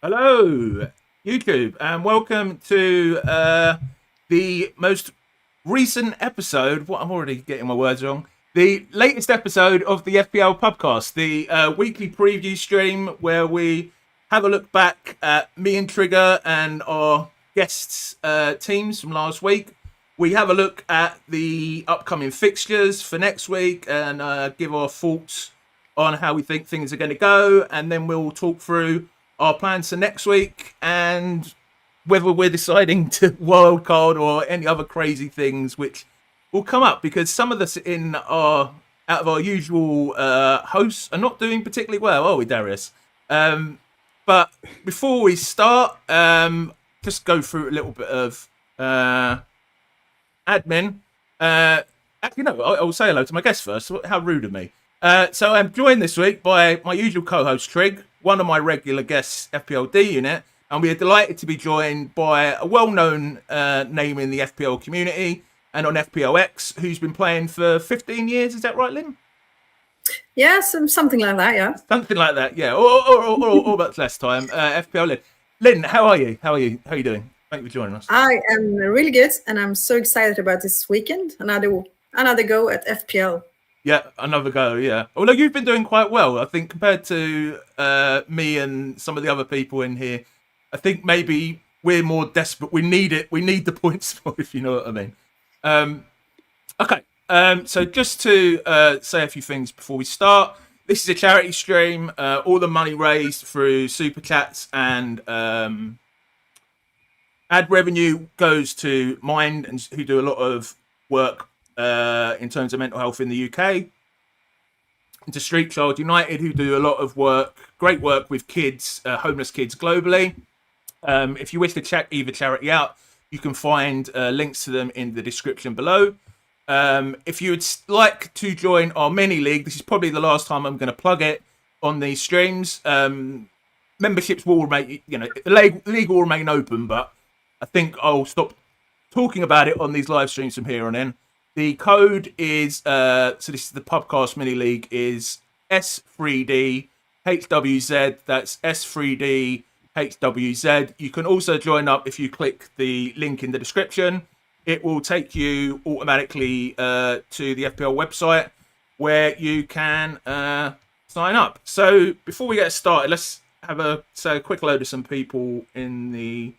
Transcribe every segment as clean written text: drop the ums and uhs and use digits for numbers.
Hello, YouTube, and welcome to the most recent episode. What I'm already getting my words wrong. The latest episode of the FPL PubCast, the weekly preview stream where we have a look back at me and Trigger and our guests' teams from last week. We have a look at the upcoming fixtures for next week and give our thoughts on how we think things are going to go, and then we'll talk through our plans for next week and whether we're deciding to wildcard or any other crazy things which will come up, because some of us out of our usual hosts are not doing particularly well, are we, Darius? But before we start, just go through a little bit of admin. Actually, no, I'll say hello to my guest first. How rude of me. So I'm joined this week by my usual co-host, Trig, one of my regular guests, FPL D-Unit, and we are delighted to be joined by a well-known name in the FPL community and on FPLX, who's been playing for 15 years. Is that right, Linn? Yeah, something like that, yeah. Something like that, yeah. Or about less time. FPL Linn. Linn, how are you? How are you doing? Thank you for joining us. I am really good, and I'm so excited about this weekend. Another go at FPL. Yeah, another go, yeah. Although you've been doing quite well, I think, compared to me and some of the other people in here. I think maybe we're more desperate. We need it. We need the points more, if you know what I mean. Okay, so just to say a few things before we start. This is a charity stream. All the money raised through Super Chats and ad revenue goes to Mind, and who do a lot of work in terms of mental health in the UK, into Street Child United, who do a lot of great work with kids, homeless kids globally. If you wish to check either charity out, you can find links to them in the description below. If you would like to join our mini league, this is probably the last time I'm going to plug it on these streams. Memberships will remain, the league will remain open, but I think I'll stop talking about it on these live streams from here on in. The code is, so this is the PubCast Mini League, is S3DHWZ. That's S3DHWZ. You can also join up if you click the link in the description. It will take you automatically to the FPL website where you can sign up. So before we get started, let's have a quick load of some people in the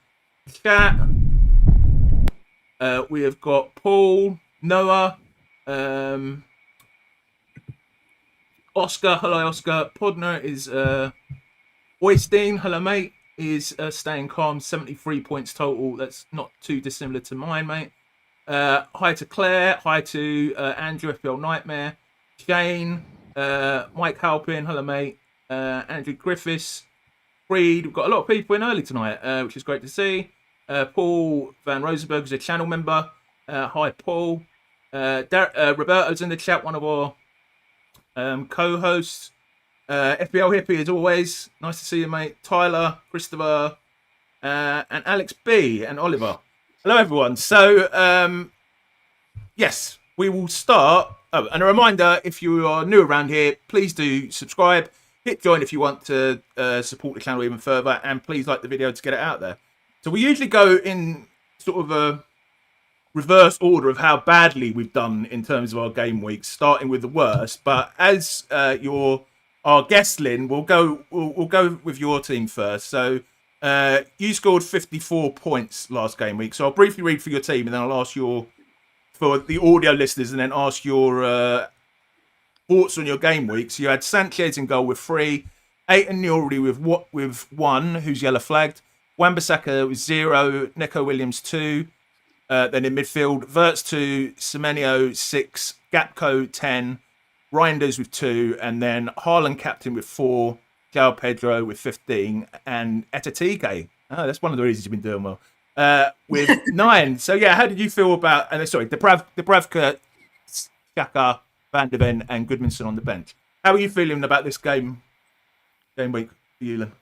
chat. We have got Paul, Noah, Oscar. Hello, Oscar. Podner is Oystein. Hello, mate. Is staying calm. 73 points total. That's not too dissimilar to mine, mate. Hi to Claire. Hi to Andrew, FPL Nightmare. Shane. Mike Halpin. Hello, mate. Andrew Griffiths. Freed. We've got a lot of people in early tonight, which is great to see. Paul Van Rosenberg is a channel member. Hi, Paul. Roberto's in the chat, one of our co-hosts. FPL Hippie, as always. Nice to see you, mate. Tyler, Christopher, and Alex B, and Oliver. Hello, everyone. So, yes, we will start. Oh, and a reminder, if you are new around here, please do subscribe. Hit join if you want to support the channel even further. And please like the video to get it out there. So we usually go in sort of a reverse order of how badly we've done in terms of our game weeks, starting with the worst. But as our guest, Linn, we'll go with your team first. So you scored 54 points last game week. So I'll briefly read for your team, and then I'll ask for the audio listeners, and then ask your thoughts on your game week. So you had Sanchez in goal with 3, Aiton Newry with 1, who's yellow flagged. Wan-Bissaka with 0, Neco Williams 2. Then in midfield, Verts 2, Semenyo 6, Gapco 10, Reinders with 2, and then Haaland captain with 4, João Pedro with 15, and Etatike. Oh, that's one of the reasons you've been doing well. With 9. So yeah, how did you feel about? And sorry, Dubravka, Xhaka, Van de Ven, and Goodmanson on the bench. How are you feeling about this game week for you, Linn?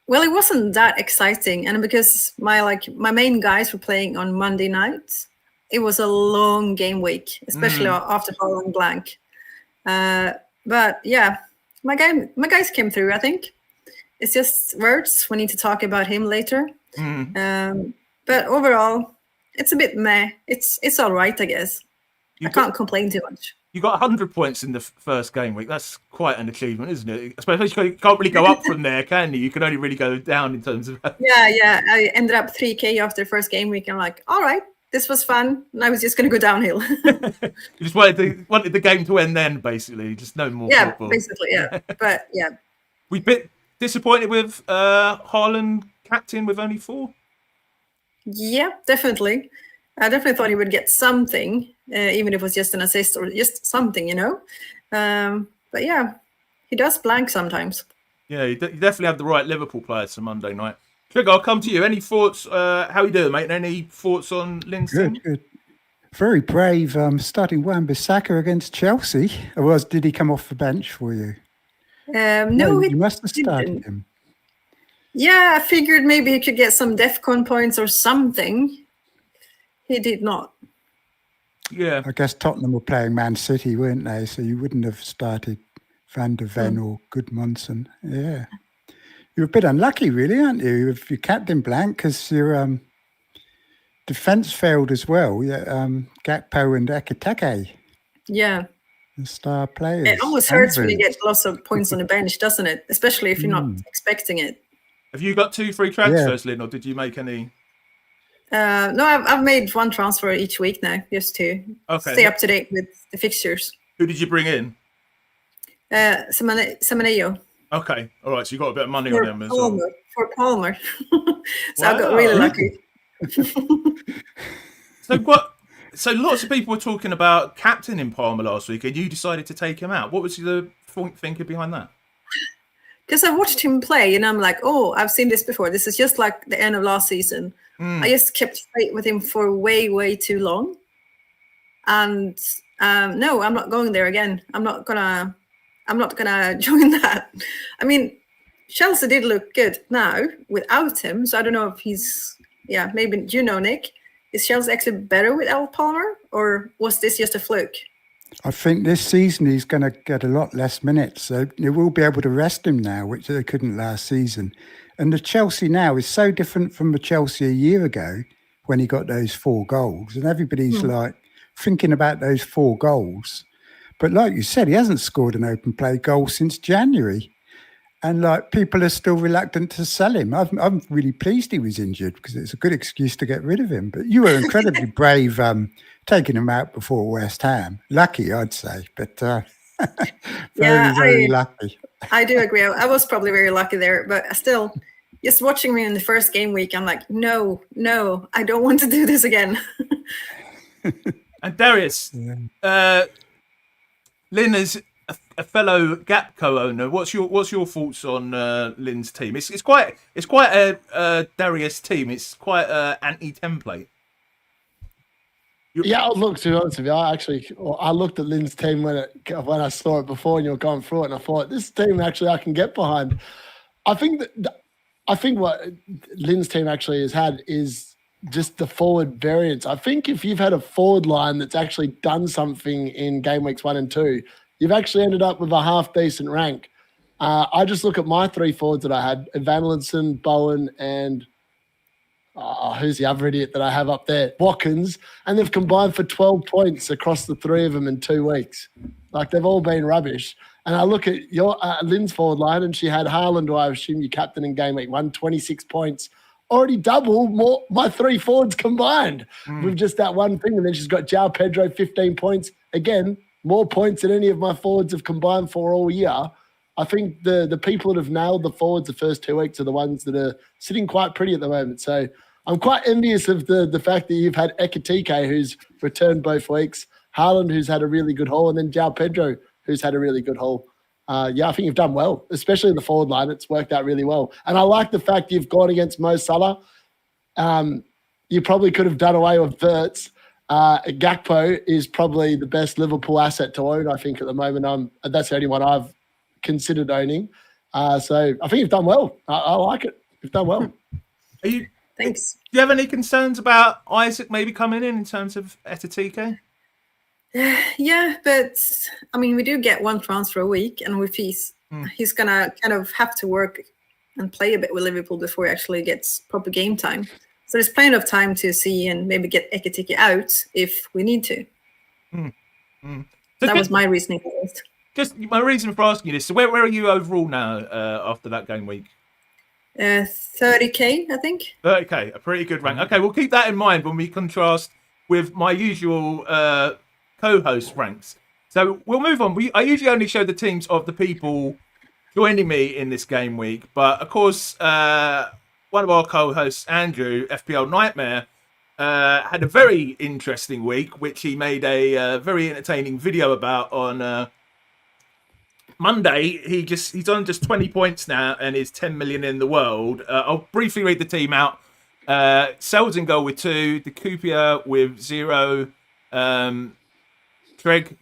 Well, it wasn't that exciting, and because my main guys were playing on Monday night, it was a long game week, especially after Holland blank. But yeah, my guys came through, I think. it's just words. We need to talk about him later. Mm. But overall, it's a bit meh. It's all right, I guess. I can't complain too much. You got 100 points in the first game week. That's quite an achievement, isn't it? Especially you can't really go up from there, can you? You can only really go down in terms of. Yeah. I ended up 3K after the first game week. I'm like, all right, this was fun. And I was just going to go downhill. You just wanted the game to end then, basically. Just no more football. Basically, yeah. But yeah. We bit disappointed with Haaland captain with only 4. Yeah, definitely. I definitely thought he would get something, even if it was just an assist or just something, But yeah, he does blank sometimes. Yeah, you definitely have the right Liverpool players for Monday night. Trig, I'll come to you. Any thoughts? How you doing, mate? Any thoughts on Linn's team? Good. Very brave starting Wan-Bissaka against Chelsea. Or did he come off the bench for you? No, you must have started him. Yeah, I figured maybe he could get some DEFCON points or something. He did not. Yeah. I guess Tottenham were playing Man City, weren't they? So you wouldn't have started Van der Ven or Goodmanson. Yeah. You're a bit unlucky, really, aren't you? If you captain blank, because your defence failed as well. Yeah, Gakpo and Ekiteke. Yeah. The star players. It almost hurts when you get lots of points on the bench, doesn't it? Especially if you're not expecting it. Have you got 2 free transfers, Linn, or did you make any? No, I've made 1 transfer each week now, just to stay up to date with the fixtures. Who did you bring in? Semenyo. Okay, all right. So you got a bit of money on him as well. For Palmer. So I got really lucky. So lots of people were talking about captaining Palmer last week, and you decided to take him out. What was the thinking behind that? Because I watched him play, and I'm like, oh, I've seen this before. This is just like the end of last season. I just kept faith with him for way, way too long. And no, I'm not going there again. I'm not gonna join that. I mean, Chelsea did look good now without him. So I don't know if he's maybe, do you know, Nick? Is Chelsea actually better without Palmer, or was this just a fluke? I think this season he's going to get a lot less minutes. So they will be able to rest him now, which they couldn't last season. And the Chelsea now is so different from the Chelsea a year ago when he got those 4 goals. And everybody's like thinking about those 4 goals. But like you said, he hasn't scored an open play goal since January. And like people are still reluctant to sell him. I'm really pleased he was injured because it's a good excuse to get rid of him. But you were incredibly brave taking him out before West Ham. Lucky, I'd say, but very lucky. I do agree. I was probably very lucky there, but still, just watching me in the first game week, I'm like, no, I don't want to do this again. And Darius, Linn is a fellow Gap co-owner. What's your thoughts on Linn's team? It's quite a Darius team. It's quite anti-template. Yeah, look, to be honest with you, I looked at Linn's team when I saw it before and you were going through it, and I thought, this team actually I can get behind. I think what Linn's team actually has had is just the forward variance. I think if you've had a forward line that's actually done something in game weeks 1 and 2, you've actually ended up with a half-decent rank. I just look at my 3 forwards that I had, Van Linson, Bowen, and who's the other idiot that I have up there? Watkins. And they've combined for 12 points across the 3 of them in 2 weeks. Like, they've all been rubbish. And I look at your Lynn's forward line, and she had Haaland, who I assume you captain in game week 1, 26 points. Already double my 3 forwards combined with just that one thing. And then she's got João Pedro, 15 points. Again, more points than any of my forwards have combined for all year. I think the people that have nailed the forwards the first 2 weeks are the ones that are sitting quite pretty at the moment. So I'm quite envious of the fact that you've had Ekiteke, who's returned both weeks, Haaland, who's had a really good haul, and then João Pedro, who's had a really good haul. I think you've done well, especially in the forward line. It's worked out really well. And I like the fact you've gone against Mo Salah. You probably could have done away with Wirtz. Gakpo is probably the best Liverpool asset to own, I think, at the moment. That's the only one I've considered owning. So I think you've done well. I like it. You've done well. Thanks. Do you have any concerns about Isaac maybe coming in terms of Ekiteke? Yeah, but I mean, we do get 1 transfer a week, and with he's gonna kind of have to work and play a bit with Liverpool before he actually gets proper game time. So there's plenty of time to see and maybe get Ekitike out if we need to. So that was my reasoning for it. Just my reason for asking you this. So where are you overall now after that game week? 30k, I think. 30k, a pretty good rank. Okay, we'll keep that in mind when we contrast with my usual co-host ranks. So we'll move on. I usually only show the teams of the people joining me in this game week, but of course, one of our co-hosts, Andrew, FPL Nightmare, had a very interesting week, which he made a very entertaining video about on Monday. He's on just 20 points now and is 10 million in the world. I'll briefly read the team out. Sells in goal with 2, Decupia with 0, Trig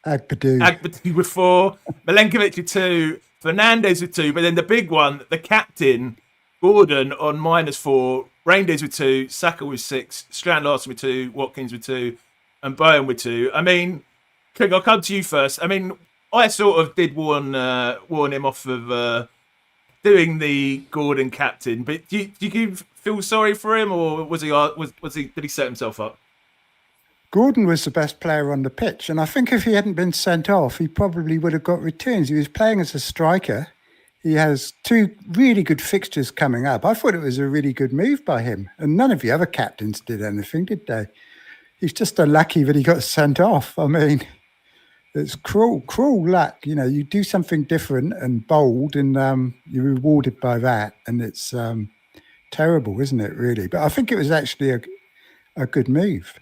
Agbadu with 4, Milenkovic with 2, Fernandez with 2, but then the big one, the captain, Gordon on -4, Reinders with 2, Saka with 6, Strand Larson with 2, Watkins with 2, and Bowen with 2. I mean, Trig, I'll come to you first. I mean, I sort of did warn him off of doing the Gordon captain, but do you feel sorry for him, or did he set himself up? Gordon was the best player on the pitch, and I think if he hadn't been sent off, he probably would have got returns. He was playing as a striker. He has 2 really good fixtures coming up. I thought it was a really good move by him, and none of the other captains did anything, did they? He's just unlucky that he got sent off. I mean, it's cruel luck. You know, you do something different and bold, and you're rewarded by that, and it's terrible, isn't it, really? But I think it was actually a good move.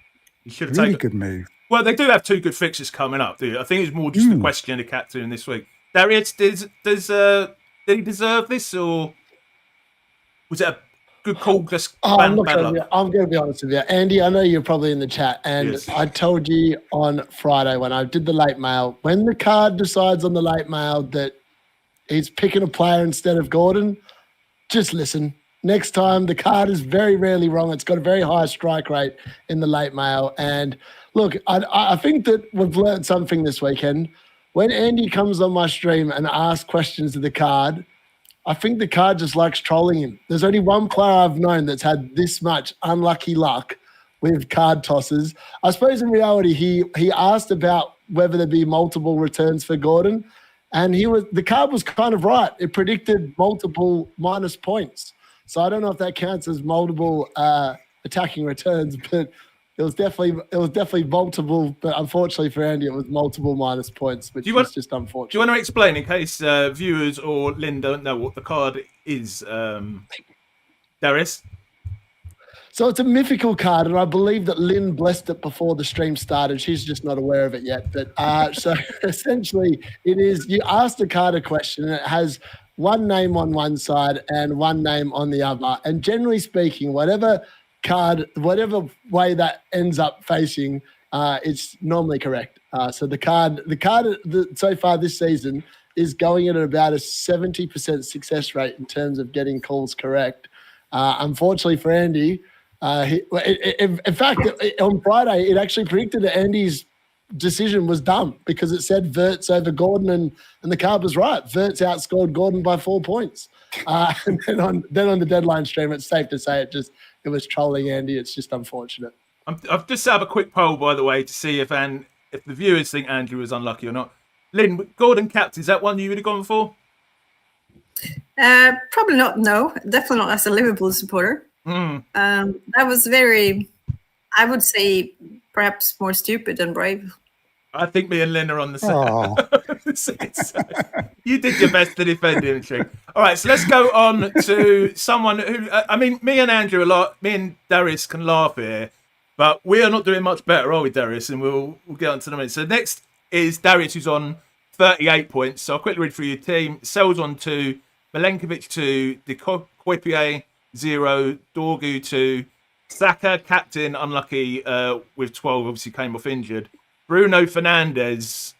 Really good move. Well, they do have 2 good fixtures coming up, do you? I think it's more just a question of captain this week. Darius, did he deserve this, or was it a good call? Just I'm going to be honest with you, Andy. I know you're probably in the chat, and yes. I told you on Friday when I did the late mail, when the card decides on the late mail that he's picking a player instead of Gordon, just listen. Next time, the card is very rarely wrong. It's got a very high strike rate in the late mail. And look, I think that we've learned something this weekend. When Andy comes on my stream and asks questions of the card, I think the card just likes trolling him. There's only one player I've known that's had this much unlucky luck with card tosses. I suppose in reality, he asked about whether there'd be multiple returns for Gordon, and the card was kind of right. It predicted multiple minus points. So I don't know if that counts as multiple attacking returns, but it was definitely multiple. But unfortunately for Andy, it was multiple minus points, which was just unfortunate. Do you want to explain in case viewers or Lynn don't know what the card is, Darius? So it's a mythical card, and I believe that Lynn blessed it before the stream started. She's just not aware of it yet. But so essentially, it is you ask the card a question, and it has one name on one side and one name on the other. And generally speaking, whatever way that ends up facing, it's normally correct. So the card so far this season is going at about a 70% success rate in terms of getting calls correct. Unfortunately for Andy, in fact, on Friday, it actually predicted that Andy's decision was dumb because it said Wirtz over Gordon, and the card was right. Wirtz outscored Gordon by 4 points. And then on the deadline stream, it's safe to say it was trolling Andy. It's just unfortunate. I've just set up a quick poll, by the way, to see if the viewers think Andrew was unlucky or not. Lynn, Gordon captain, is that one you would have gone for? Probably not. No, definitely not as a Liverpool supporter. That was very, I would say, perhaps more stupid than brave. I think me and Lynn are on the same. You did your best to defend him, Trig. All right, so let's go on to someone who, me and Darius can laugh here, but we are not doing much better, are we, Darius? And we'll get on to the minute. So next is Darius, who's on 38 points. So I'll quickly read through your team. Sells on 2, Milenkovic 2, Decupia 0, Dorgu 2, Saka, captain, unlucky with 12, obviously came off injured. Bruno Fernandez,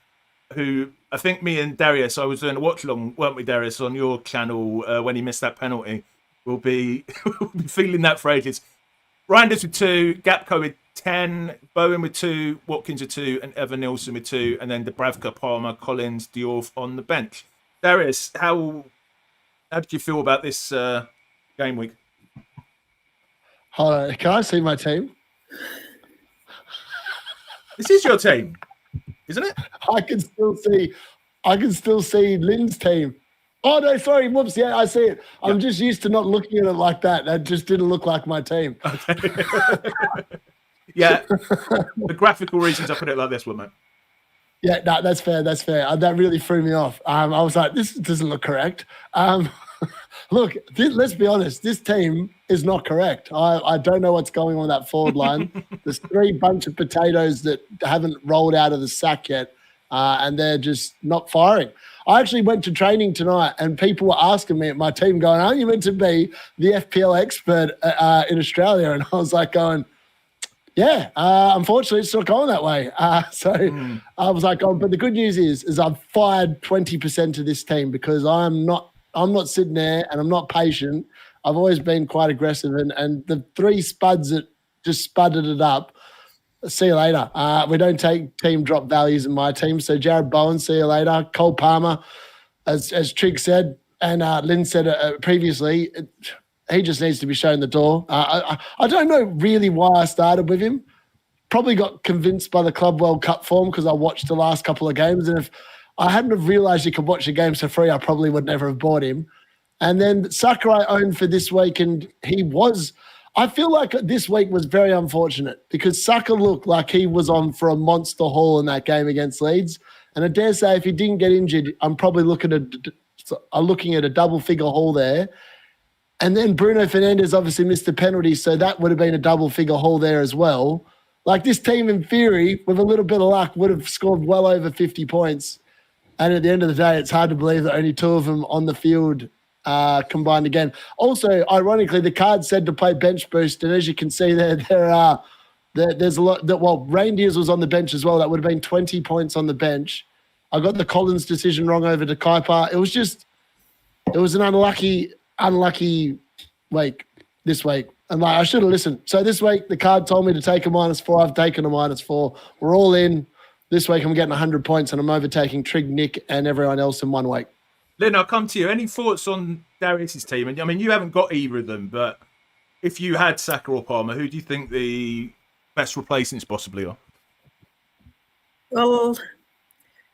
who I think me and Darius, I was doing a watch along, weren't we, Darius, on your channel when he missed that penalty. We'll be feeling that for ages. Reinders with 2, Gapco with 10, Bowen with 2, Watkins with 2, and Evan Nilsson with 2, and then Dubravka, Palmer, Collins, Dior on the bench. Darius, how How did you feel about this game week? Hold on, can I see my team? This is your team, isn't it? I can still see Lynn's team. Oh no, sorry, whoops. Yeah, I see it. I'm just used to not looking at it like that. That just didn't look like my team. Okay. Yeah, the graphical reasons I put it like this one, mate. Yeah, no, that's fair. That's fair. That really threw me off. I was like, this doesn't look correct. Look, let's be honest. This team is not correct. I don't know what's going on with that forward line. There's 3 bunch of potatoes that haven't rolled out of the sack yet, and they're just not firing. I actually went to training tonight, and people were asking me at my team, going, "Aren't you meant to be the FPL expert in Australia?" And I was like, going, "Yeah, unfortunately, it's not going that way." I was like, "Oh, but the good news is I've fired 20% of this team because I'm not sitting there and I'm not patient. I've always been quite aggressive, and the 3 spuds that just spudded it up. See you later. We don't take team drop values in my team. So Jared Bowen, see you later. Cole Palmer, as Trig said, and Linn said previously, he just needs to be shown the door. I don't know really why I started with him. Probably got convinced by the Club World Cup form because I watched the last couple of games. And if I hadn't have realised you could watch the games for free, I probably would never have bought him. And then Saka I owned for this week, and I feel like this week was very unfortunate because Saka looked like he was on for a monster haul in that game against Leeds. And I dare say if he didn't get injured, I'm probably looking at a double-figure haul there. And then Bruno Fernandes obviously missed a penalty, so that would have been a double-figure haul there as well. Like this team, in theory, with a little bit of luck, would have scored well over 50 points. And at the end of the day, it's hard to believe that only 2 of them on the field combined again. Also, ironically, the card said to play bench boost, and as you can see there's a lot. Reindeers was on the bench as well. That would have been 20 points on the bench. I got the Collins decision wrong over to Kuiper. It was an unlucky week this week. And I should have listened. So this week, the card told me to take a -4. I've taken a -4. We're all in. This week, I'm getting 100 points, and I'm overtaking Trig, Nick, and everyone else in 1 week. Linn, I'll come to you. Any thoughts on Darius's team? And I mean, you haven't got either of them, but if you had Saka or Palmer, who do you think the best replacements possibly are? Well,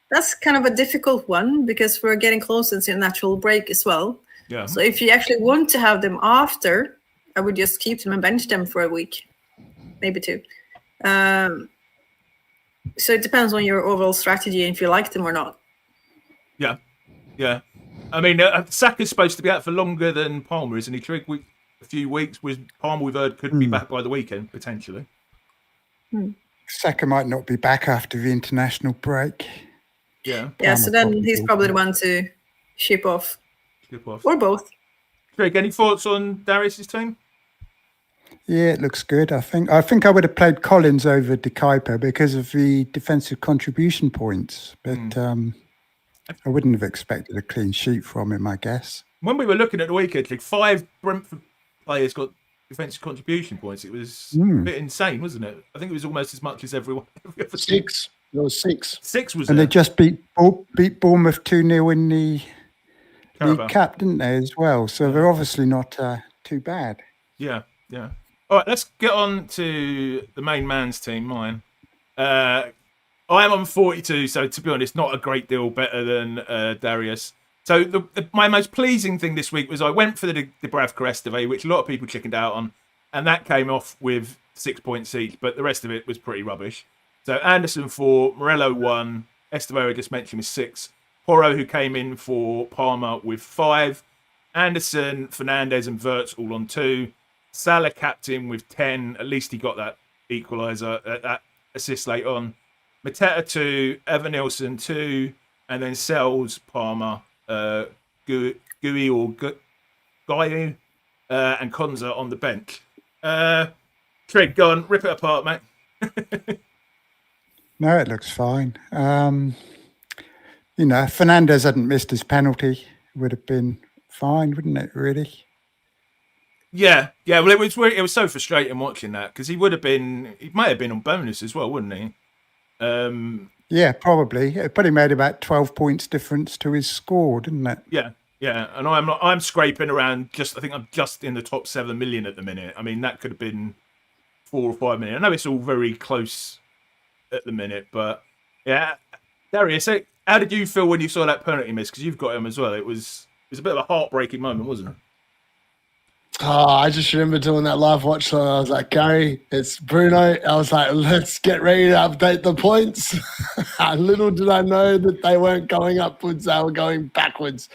that's kind of a difficult one because we're getting closer to a natural break as well. Yeah. So if you actually want to have them after, I would just keep them and bench them for a week, maybe 2. So it depends on your overall strategy and if you like them or not. Yeah. Yeah. I mean, Saka's supposed to be out for longer than Palmer, isn't he? Trig, a few weeks. With Palmer, we've heard could be back by the weekend, potentially. Saka might not be back after the international break. Yeah. Yeah, so then he's probably the one to ship off. Or both. Trig, any thoughts on Darius's team? Yeah, it looks good. I think I would have played Collins over De Kuiper because of the defensive contribution points, but I wouldn't have expected a clean sheet from him, I guess. When we were looking at the weekend, 5 Brentford players got defensive contribution points. It was a bit insane, wasn't it? I think it was almost as much as everyone. 6. There was 6. 6 was and there? They just beat Bournemouth 2-0 in the League Cup, didn't they, as well? So they're obviously not too bad. Yeah, yeah. All right, let's get on to the main man's team, mine. I am on 42, so to be honest, not a great deal better than Darius. So my most pleasing thing this week was I went for the Dubravka Esteve, which a lot of people chickened out on, and that came off with 6 points each, but the rest of it was pretty rubbish. So Anderson 4, Morello 1, Esteve I just mentioned with 6, Porro, who came in for Palmer, with 5, Anderson, Fernandes and Wirtz all on 2, Salah captain with 10, at least he got that equaliser, that assist late on, Mateta 2, Evan Nilsson 2, and then Sells, Palmer, Gui or Gayu, and Konza on the bench. Trig, go on, rip it apart, mate. No, it looks fine. Fernandes hadn't missed his penalty. It would have been fine, wouldn't it, really? Yeah. Well, it was so frustrating watching that because he might have been on bonus as well, wouldn't he? Yeah, probably. It probably made about 12 points difference to his score, didn't it? Yeah. Yeah, and I'm scraping around. I think I'm just in the top 7 million at the minute. I mean, that could have been 4 or 5 million. I know it's all very close at the minute, but yeah, Darius, how did you feel when you saw that penalty miss? Because you've got him as well. It was a bit of a heartbreaking moment, wasn't it? Oh, I just remember doing that live watch. And I was like, Gary, it's Bruno. I was like, let's get ready to update the points. Little did I know that they weren't going upwards; they were going backwards.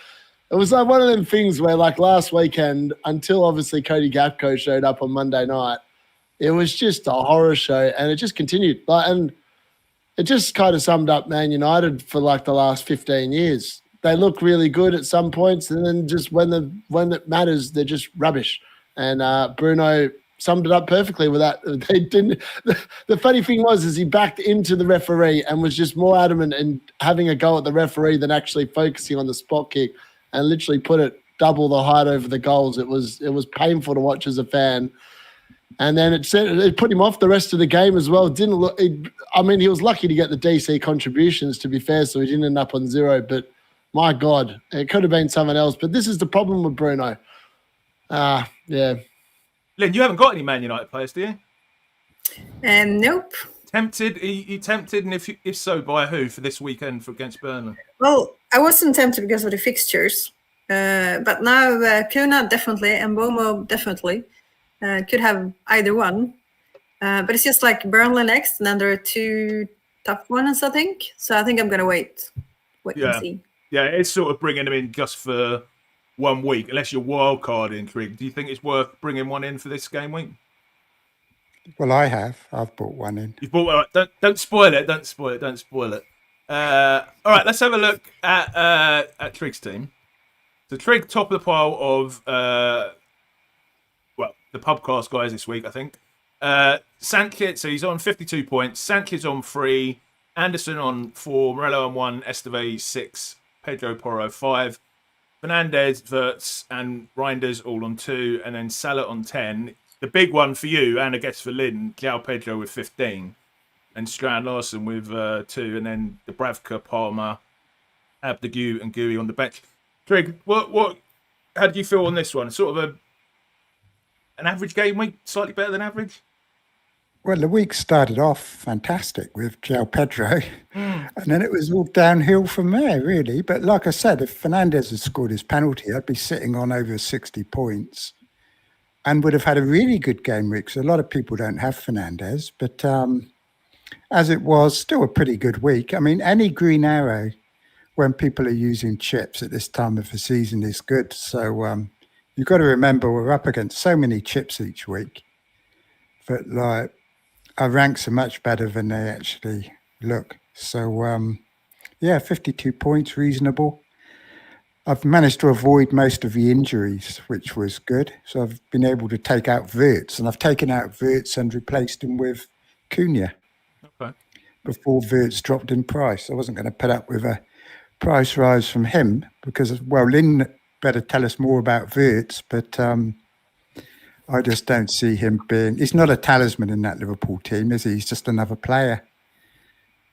It was like one of them things where, like last weekend, until obviously Cody Gakpo showed up on Monday night, it was just a horror show, and it just continued. And it just kind of summed up Man United for like the last 15 years. They look really good at some points, and then just when it matters, they're just rubbish. And Bruno summed it up perfectly with that. They didn't. The funny thing is he backed into the referee and was just more adamant in having a go at the referee than actually focusing on the spot kick, and literally put it double the height over the goals. It was painful to watch as a fan. And then it put him off the rest of the game as well. Didn't look. I mean, he was lucky to get the DC contributions, to be fair, so he didn't end up on 0. But my God, it could have been someone else. But this is the problem with Bruno. Yeah. Linn, you haven't got any Man United players, do you? Nope. Tempted? Are you tempted? And if so, by who for this weekend against Burnley? Well, I wasn't tempted because of the fixtures. But now Kuna definitely and Bomo definitely could have either one. But it's just like Burnley next, and then there are 2 tough ones, I think. So I think I'm going to wait and see. Yeah, it's sort of bringing them in just for 1 week, unless you're wildcarding, Trig. Do you think it's worth bringing one in for this game week? Well, I have. I've bought one in. You've bought one. Don't spoil it. Don't spoil it. Don't spoil it. All right, let's have a look at Trig's team. So Trig, top of the pile of the PubCast guys this week, I think. Sankit, so he's on 52 points. Sankit's on 3. Anderson on 4. Morello on 1. Esteve 6. Pedro Porro 5. Fernandez, Wirtz, and Reinders all on 2. And then Salah on 10. The big one for you, and I guess for Linn, João Pedro with 15. And Strand Larson with 2. And then Dubravka, Palmer, Abdigu, and Gui on the bench. Trig, how did you feel on this one? Sort of an average game week, slightly better than average? Well, the week started off fantastic with João Pedro, and then it was all downhill from there, really. But like I said, if Fernandez had scored his penalty, I'd be sitting on over 60 points and would have had a really good game week. So a lot of people don't have Fernandez, but as it was, still a pretty good week. I mean, any green arrow when people are using chips at this time of the season is good. So you've got to remember we're up against so many chips each week. But like, our ranks are much better than they actually look. So, 52 points, reasonable. I've managed to avoid most of the injuries, which was good. So I've been able to take out Wirtz, and I've taken out Wirtz and replaced him with Cunha. Okay. Before Wirtz dropped in price. I wasn't going to put up with a price rise from him because, well, Linn better tell us more about Wirtz, but I just don't see him being... He's not a talisman in that Liverpool team, is he? He's just another player.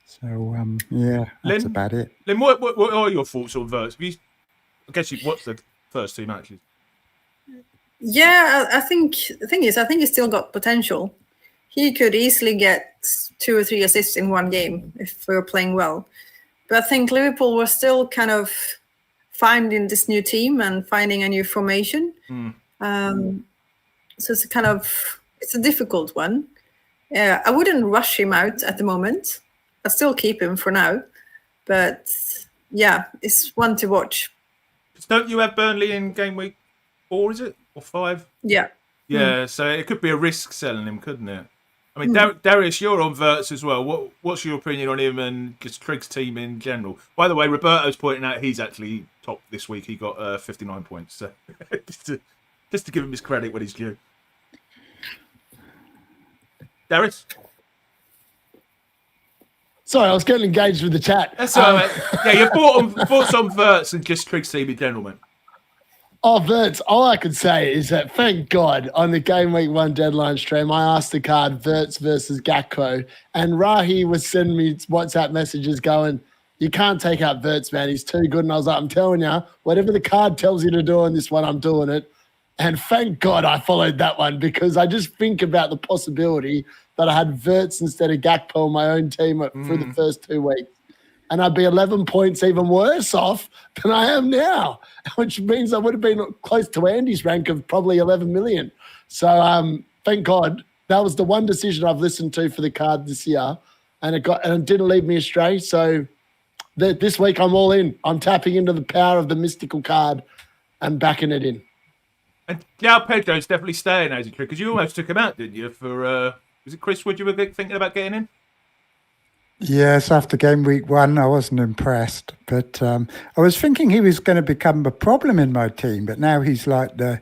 So, that's Linn, about it. Linn, what are your thoughts on Wirtz? I guess you've watched the first 2 matches. Yeah, I think the thing is, I think he's still got potential. He could easily get 2 or 3 assists in one game if we were playing well. But I think Liverpool was still kind of finding this new team and finding a new formation. So it's it's a difficult one. I wouldn't rush him out at the moment. I'll still keep him for now. But yeah, it's one to watch. Don't you have Burnley in game week 4, is it? Or 5? Yeah. Yeah, so it could be a risk selling him, couldn't it? I mean, Darius, you're on Wirtz as well. What's your opinion on him and just Trig's team in general? By the way, Roberto's pointing out he's actually top this week. He got 59 points. So just to give him his credit when he's due. Darius? Sorry, I was getting engaged with the chat. That's all right. Yeah, your thoughts on Wirtz and just Trig's team in general, man. Oh, Wirtz, all I could say is that, thank God, on the Game Week 1 deadline stream, I asked the card Wirtz versus Gakpo, and Rahi was sending me WhatsApp messages going, You can't take out Verts, man. He's too good. And I was like, I'm telling you, whatever the card tells you to do on this one, I'm doing it. And thank God I followed that one, because I just think about the possibility that I had Verts instead of Gakpo on my own team through the first 2 weeks. And I'd be 11 points even worse off than I am now, which means I would have been close to Andy's rank of probably 11 million. So thank God that was the one decision I've listened to for the card this year, and it didn't lead me astray. So this week I'm all in. I'm tapping into the power of the mystical card and backing it in. And João Pedro's definitely staying, as it because you almost took him out, didn't you? For was it Chris Wood you were thinking about getting in? Yes, after game week 1, I wasn't impressed. But I was thinking he was going to become a problem in my team, but now he's like the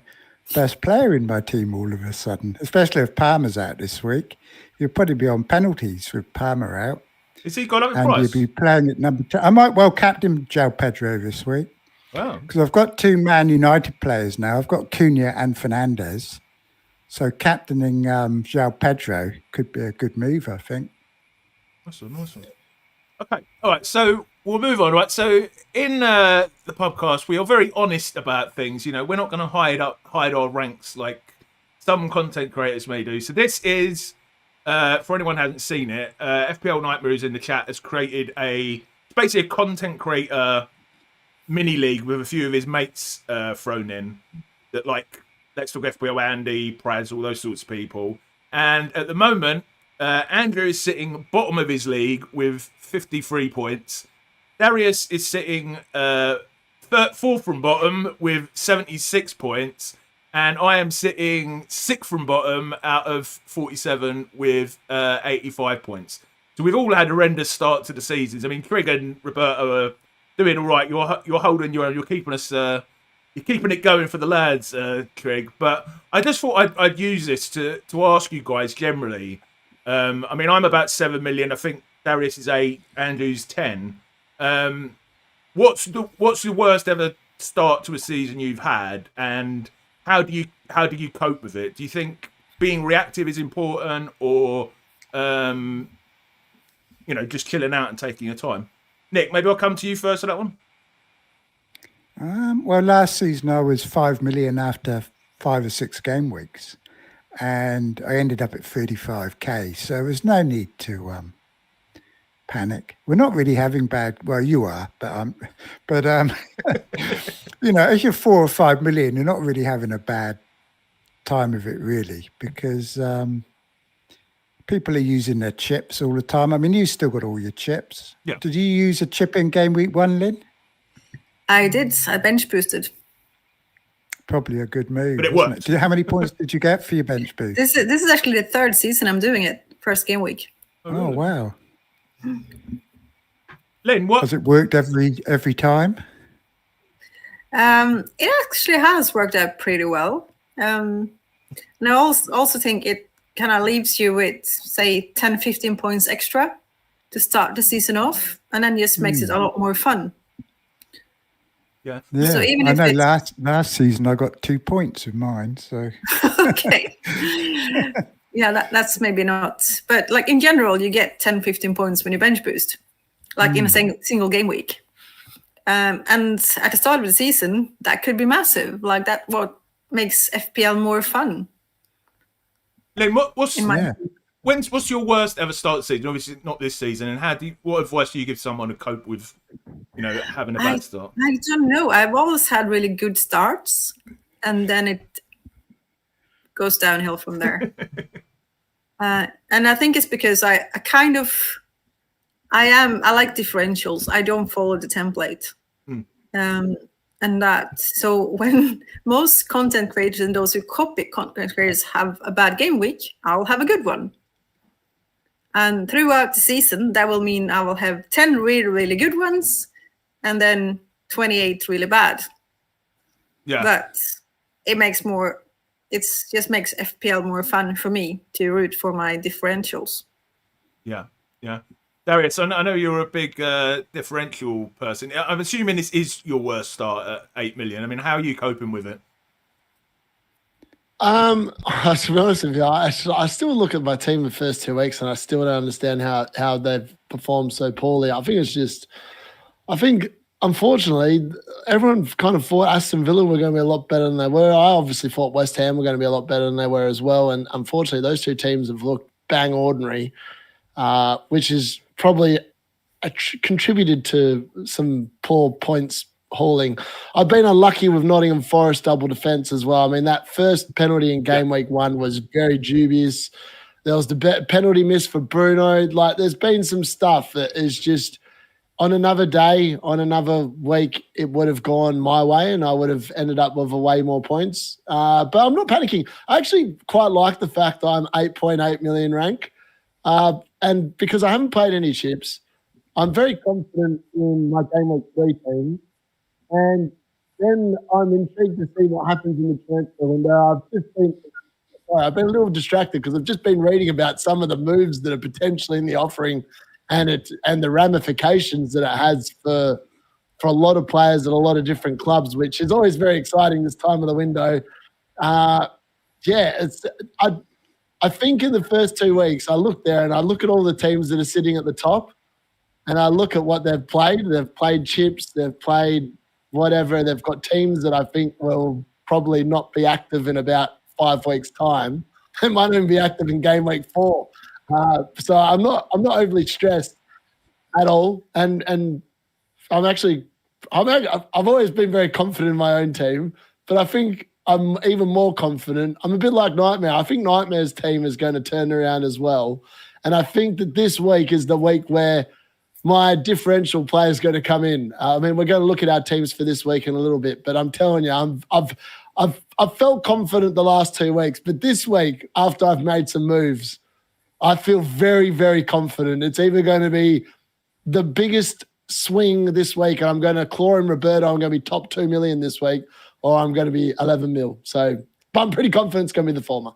best player in my team all of a sudden, especially if Palmer's out this week. He'll probably be on penalties with Palmer out. Is he gone up in and price? He'll be playing at number 2. I might well captain João Pedro this week. Wow. Because I've got 2 Man United players now. I've got Cunha and Fernandes. So captaining João Pedro could be a good move, I think. Awesome. Okay, all right, so we'll move on, right? So in the podcast, we are very honest about things. We're not going to hide our ranks like some content creators may do. So this is, for anyone who hasn't seen it, FPL Nightmares in the chat has created it's basically a content creator mini league with a few of his mates thrown in, that like Let's Talk FPL Andy, Praz, all those sorts of people. And at the moment, Andrew is sitting bottom of his league with 53 points. Darius is sitting fourth from bottom with 76 points. And I am sitting 6th from bottom out of 47 with 85 points. So we've all had a horrendous start to the seasons. I mean, Trig and Roberto are doing all right. You're holding your own. You're keeping us... You're keeping it going for the lads, Trig. But I just thought I'd use this to ask you guys generally. I mean, I'm about 7 million. I think Darius is 8. Andrew's 10. What's the worst ever start to a season you've had, and how do you cope with it? Do you think being reactive is important, or just chilling out and taking your time? Nick, maybe I'll come to you first for that one. Well, last season I was 5 million after 5 or 6 game weeks, and I ended up at 35k. So there was no need to panic. We're not really having bad. Well, you are, but as you're 4 or 5 million, you're not really having a bad time of it, really, because people are using their chips all the time. I mean, you still got all your chips. Yeah. Did you use a chip in game week 1, Linn? I did. I bench boosted. Probably a good move. But it worked. How many points did you get for your bench boost? This is actually the 3rd season I'm doing it. First game week. Oh, wow. Linn, what? Has it worked every time? It actually has worked out pretty well. And I also think it kind of leaves you with, say, 10, 15 points extra to start the season off, and then just makes it a lot more fun. Yeah. So even if I know last season I got 2 points with mine. So okay. Yeah, that's maybe not. But like in general, you get 10, 15 points when you bench boost, like in a single game week. And at the start of the season, that could be massive. Like that, what makes FPL more fun. Linn, what's your worst ever start of the season? Obviously not this season. And what advice do you give someone to cope with, having a bad start? I don't know. I've always had really good starts, and then it goes downhill from there. And I think it's because I like differentials. I don't follow the template. And so when most content creators and those who copy content creators have a bad game week, I'll have a good one. And throughout the season, that will mean I will have 10 really, really good ones, and then 28 really bad. Yeah. But it just makes FPL more fun for me to root for my differentials. Yeah. Darius, I know you're a big differential person. I'm assuming this is your worst start at 8 million. I mean, how are you coping with it? To be honest with you, I still look at my team the first 2 weeks, and I still don't understand how they've performed so poorly. I think it's just I think, unfortunately, everyone kind of thought Aston Villa were going to be a lot better than they were. I obviously thought West Ham were going to be a lot better than they were as well. And unfortunately, those two teams have looked bang ordinary, which is probably contributed to some poor points hauling. I've been unlucky with Nottingham Forest double defence as well. I mean, that first penalty in game week 1 was very dubious. There was the penalty miss for Bruno. Like, there's been some stuff that is just, on another day, on another week, it would have gone my way and I would have ended up with way more points. But I'm not panicking. I actually quite like the fact that I'm 8.8 million rank. And because I haven't played any chips, I'm very confident in my game week 3 team. And then I'm intrigued to see what happens in the transfer window. I've been a little distracted because I've just been reading about some of the moves that are potentially in the offering and the ramifications that it has for a lot of players at a lot of different clubs, which is always very exciting this time of the window. I think in the first 2 weeks, I look there and I look at all the teams that are sitting at the top and I look at what they've played. They've played chips, they've played whatever. They've got teams that I think will probably not be active in about 5 weeks' time. They might even be active in game week 4. So I'm not overly stressed at all. And I've always been very confident in my own team, but I think I'm even more confident. I'm a bit like Nightmare. I think Nightmare's team is going to turn around as well. And I think that this week is the week where my differential player is going to come in. I mean, we're going to look at our teams for this week in a little bit, but I'm telling you, I've felt confident the last 2 weeks, but this week, after I've made some moves, I feel very, very confident. It's either going to be the biggest swing this week, and I'm going to claw in Roberto, I'm going to be top 2 million this week, or I'm going to be 11 mil. So, but I'm pretty confident it's going to be the former.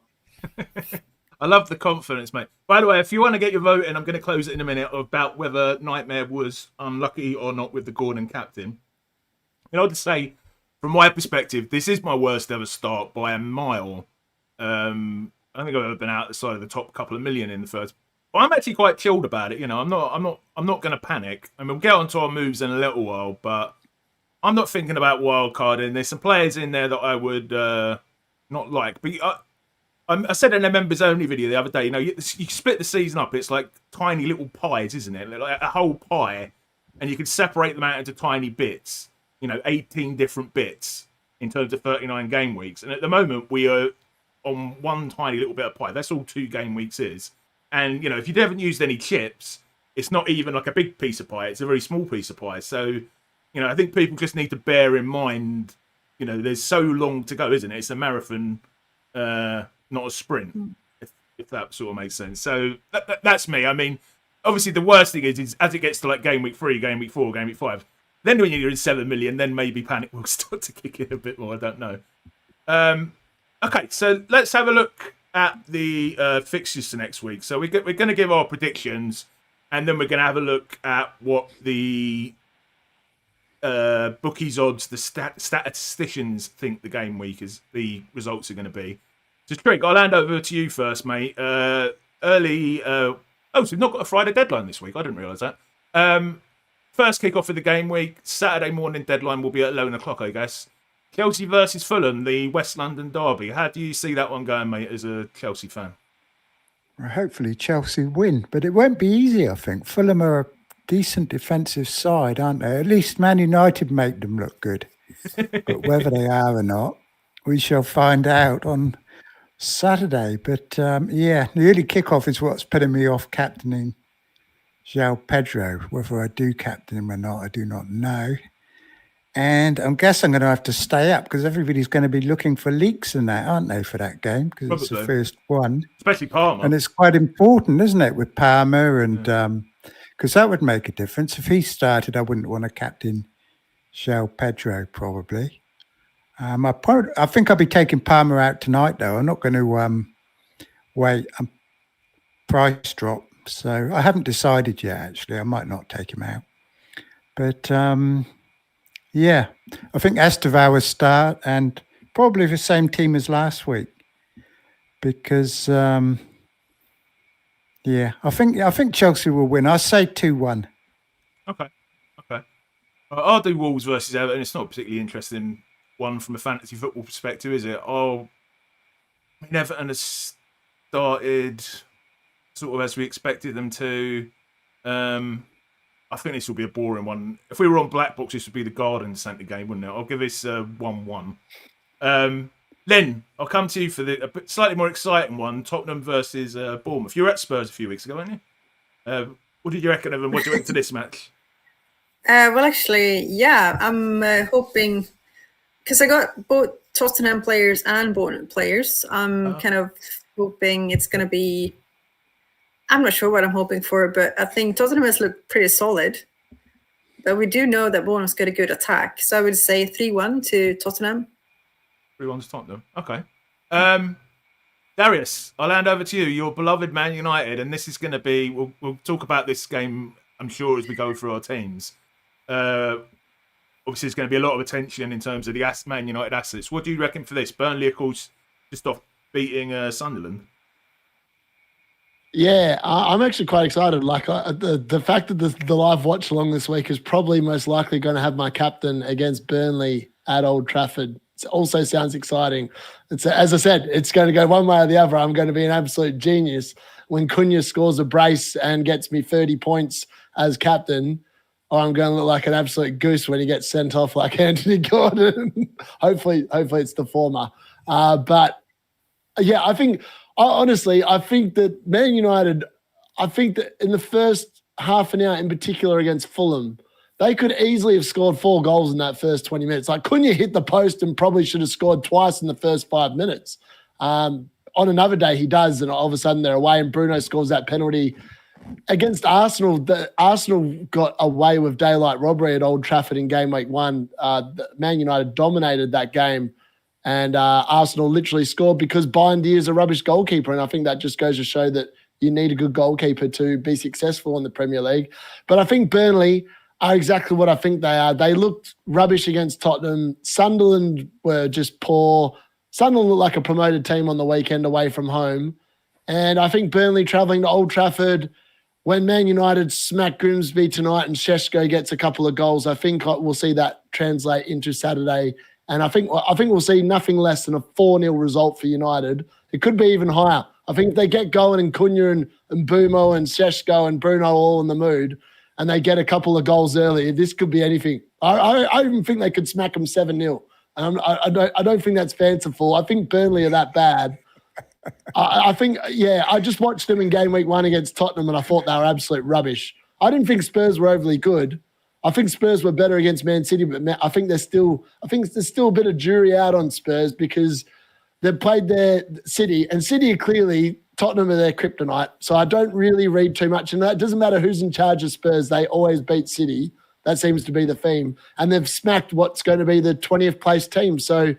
I love the confidence, mate. By the way, if you want to get your vote in, I'm going to close it in a minute about whether Nightmare was unlucky or not with the Gordon captain. I'll just say, from my perspective, this is my worst ever start by a mile. I don't think I've ever been outside of the top couple of million in the first. But I'm actually quite chilled about it. I'm not going to panic. I mean, we'll get onto our moves in a little while, but I'm not thinking about wildcarding. There's some players in there that I would not like. But I said in a members only video the other day, you split the season up. It's like tiny little pies, isn't it? Like a whole pie, and you can separate them out into tiny bits. 18 different bits in terms of 39 game weeks. And at the moment, we are on one tiny little bit of pie. That's all 2 game weeks is. And, if you haven't used any chips, it's not even like a big piece of pie. It's a very small piece of pie. So, I think people just need to bear in mind, there's so long to go, isn't it? It's a marathon, not a sprint, if that sort of makes sense. So that's me. I mean, obviously the worst thing is as it gets to like game week 3, game week 4, game week 5, then when you're in 7 million, then maybe panic will start to kick in a bit more. I don't know. Okay, so let's have a look at the fixtures for next week. So we're going to give our predictions, and then we're going to have a look at what the bookies odds, the statisticians think the game week is, the results are going to be. So Trig, I'll hand over to you first, mate. So we've not got a Friday deadline this week. I didn't realise that. First kick-off of the game week, Saturday morning deadline will be at 11 o'clock, I guess. Chelsea versus Fulham, the West London derby. How do you see that one going, mate, as a Chelsea fan? Well, hopefully Chelsea win, but it won't be easy, I think. Fulham are a decent defensive side, aren't they? At least Man United make them look good. But whether they are or not, we shall find out on Saturday. But, the early kick-off is what's putting me off captaining João Pedro. Whether I do captain him or not, I do not know. And I guess I'm going to have to stay up because everybody's going to be looking for leaks and that, aren't they, for that game? Because it's the first one. Especially Palmer. And it's quite important, isn't it, with Palmer? And because that would make a difference. If he started, I wouldn't want to captain João Pedro, probably. I think I'll be taking Palmer out tonight, though. I'm not going to wait a price drop. So I haven't decided yet, actually. I might not take him out. But, I think Estevao will start and probably the same team as last week. Because, I think Chelsea will win. I'll say 2-1. Okay. I'll do Wolves versus Everton. It's not a particularly interesting one from a fantasy football perspective, is it? Everton has started sort of as we expected them to. I think this will be a boring one. If we were on Black Box, this would be the Garden Centre game, wouldn't it? I'll give this 1-1. Linn, I'll come to you for the slightly more exciting one, Tottenham versus Bournemouth. You were at Spurs a few weeks ago, weren't you? What did you reckon of them? What do you reckon to this match? Well, actually, yeah, I'm hoping, because I got both Tottenham players and Bournemouth players. I'm kind of hoping it's going to be, I'm not sure what I'm hoping for, but I think Tottenham has looked pretty solid. But we do know that Bournemouth's got a good attack. So I would say 3-1 to Tottenham. 3-1 to Tottenham. Okay. Darius, I'll hand over to you. Your beloved Man United, and this is going to be, we'll talk about this game, I'm sure, as we go through our teams. Obviously, there's going to be a lot of attention in terms of the Man United assets. What do you reckon for this? Burnley, of course, just off beating Sunderland. Yeah, I'm actually quite excited. Like the fact that the live watch along this week is probably most likely going to have my captain against Burnley at Old Trafford. It also sounds exciting. As I said, it's going to go one way or the other. I'm going to be an absolute genius when Cunha scores a brace and gets me 30 points as captain, or I'm going to look like an absolute goose when he gets sent off like Anthony Gordon. Hopefully it's the former. But yeah, I think that Man United, I think that in the first half an hour in particular against Fulham, they could easily have scored 4 goals in that first 20 minutes. Like, Cunha hit the post and probably should have scored twice in the first 5 minutes. On another day, he does, and all of a sudden they're away, and Bruno scores that penalty. Against Arsenal, Arsenal got away with daylight robbery at Old Trafford in game week 1. Man United dominated that game, and Arsenal literally scored because Bindy is a rubbish goalkeeper, and I think that just goes to show that you need a good goalkeeper to be successful in the Premier League. But I think Burnley are exactly what I think they are. They looked rubbish against Tottenham. Sunderland were just poor. Sunderland looked like a promoted team on the weekend away from home. And I think Burnley travelling to Old Trafford, when Man United smack Grimsby tonight and Šeško gets a couple of goals, I think we'll see that translate into Saturday. And I think we'll see nothing less than a 4-0 result for United. It could be even higher. I think if they get going and Cunha and Mbumo and Šeško and Bruno all in the mood, and they get a couple of goals early, this could be anything. I even think they could smack them 7-0. And I don't think that's fanciful. I think Burnley are that bad. I think, I just watched them in game week 1 against Tottenham, and I thought they were absolute rubbish. I didn't think Spurs were overly good. I think Spurs were better against Man City, but I think there's still a bit of jury out on Spurs because they've played their City, and City are clearly, Tottenham are their kryptonite. So I don't really read too much in that. It doesn't matter who's in charge of Spurs, they always beat City. That seems to be the theme. And they've smacked what's going to be the 20th place team. So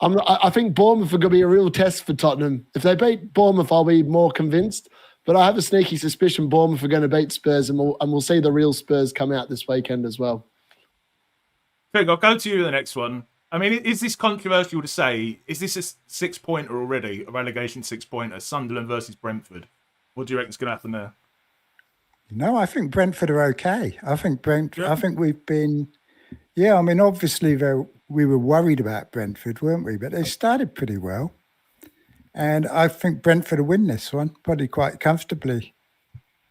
I think Bournemouth are going to be a real test for Tottenham. If they beat Bournemouth, I'll be more convinced. But I have a sneaky suspicion Bournemouth are going to beat Spurs, and we'll see the real Spurs come out this weekend as well. Craig, I'll go to you with the next one. I mean, is this controversial to say? Is this a 6-pointer already, a relegation 6-pointer, Sunderland versus Brentford? What do you reckon is going to happen there? No, I think Brentford are okay. I think we've been, I mean, obviously we were worried about Brentford, weren't we? But they started pretty well. And I think Brentford will win this one, probably quite comfortably.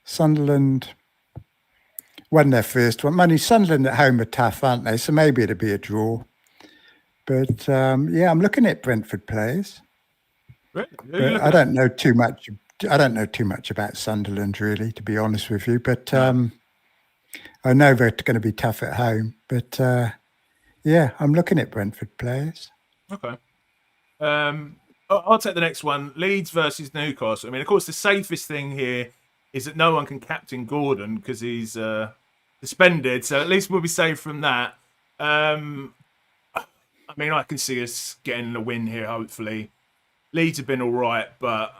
Sunderland won their first one. Sunderland at home are tough, aren't they? So maybe it'll be a draw. But I'm looking at Brentford players. Right. But I don't know too much. I don't know too much about Sunderland, really, to be honest with you. But I know they're going to be tough at home. But I'm looking at Brentford players. Okay. I'll take the next one. Leeds versus Newcastle. I mean, of course, the safest thing here is that no one can captain Gordon because he's suspended. So at least we'll be safe from that. I mean, I can see us getting a win here, hopefully. Leeds have been all right, but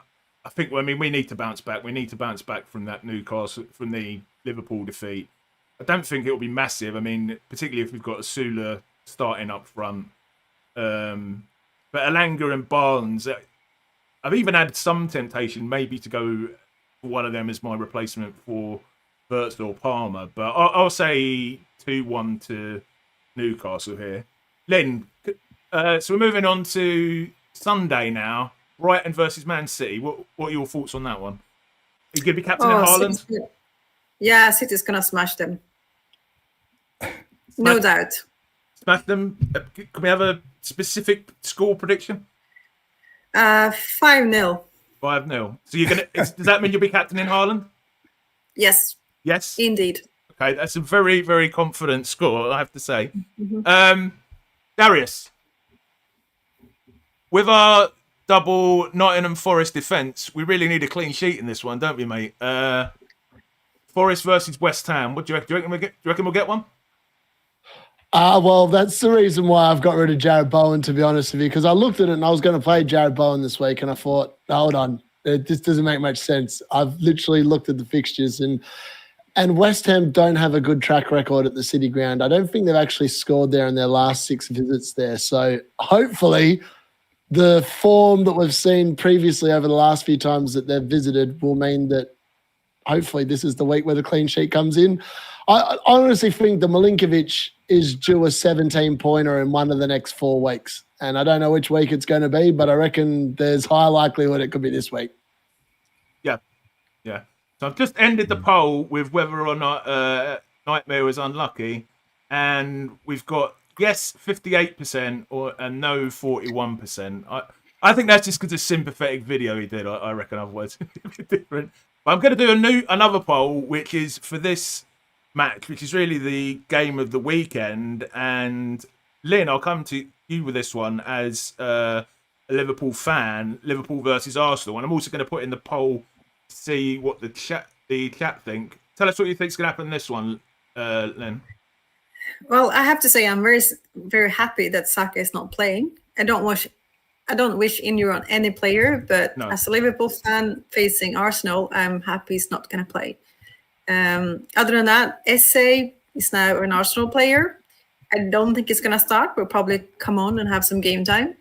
I think, we need to bounce back. We need to bounce back from that Newcastle, from the Liverpool defeat. I don't think it'll be massive. I mean, particularly if we've got Asula starting up front. But Elanga and Barnes, I've even had some temptation maybe to go for one of them as my replacement for Birdsville or Palmer, but I'll say 2-1 to Newcastle here. Lynn, so we're moving on to Sunday now. Brighton versus Man City. What are your thoughts on that one? Are you going to be captain in Haaland? Yeah, City's going to smash them. No doubt. Smash them. Can we have a specific score prediction? 5-0. 5-0. So you're gonna. Does that mean you'll be captain in Haaland? Yes. Yes. Indeed. Okay, that's a very, very confident score, I have to say. Darius, with our double Nottingham Forest defence, we really need a clean sheet in this one, don't we, mate? Forest versus West Ham. What do you reckon? Do you reckon we'll get one? Well, that's the reason why I've got rid of Jared Bowen, to be honest with you, because I looked at it and I was going to play Jared Bowen this week and I thought, hold on, this doesn't make much sense. I've literally looked at the fixtures and West Ham don't have a good track record at the City Ground. I don't think they've actually scored there in their last 6 visits there. So hopefully the form that we've seen previously over the last few times that they've visited will mean that hopefully this is the week where the clean sheet comes in. I honestly think the Milinkovic is due a 17-pointer in one of the next 4 weeks. And I don't know which week it's going to be, but I reckon there's high likelihood it could be this week. Yeah. So I've just ended the poll with whether or not Nightmare was unlucky. And we've got yes 58% and no 41%. I think that's just because of sympathetic video he did. I reckon otherwise it would be different. But I'm going to do another poll, which is for this match, which is really the game of the weekend. And Lynn, I'll come to you with this one as a Liverpool fan. Liverpool versus Arsenal, and I'm also going to put in the poll to see what the chat think. Tell us what you think's going to happen in this one, Lynn. Well, I have to say I'm very, very happy that Saka is not playing. I don't wish injury on any player, but as a Liverpool fan facing Arsenal, I'm happy he's not going to play. Other than that, Esse is now an Arsenal player. I don't think he's going to start. We'll probably come on and have some game time.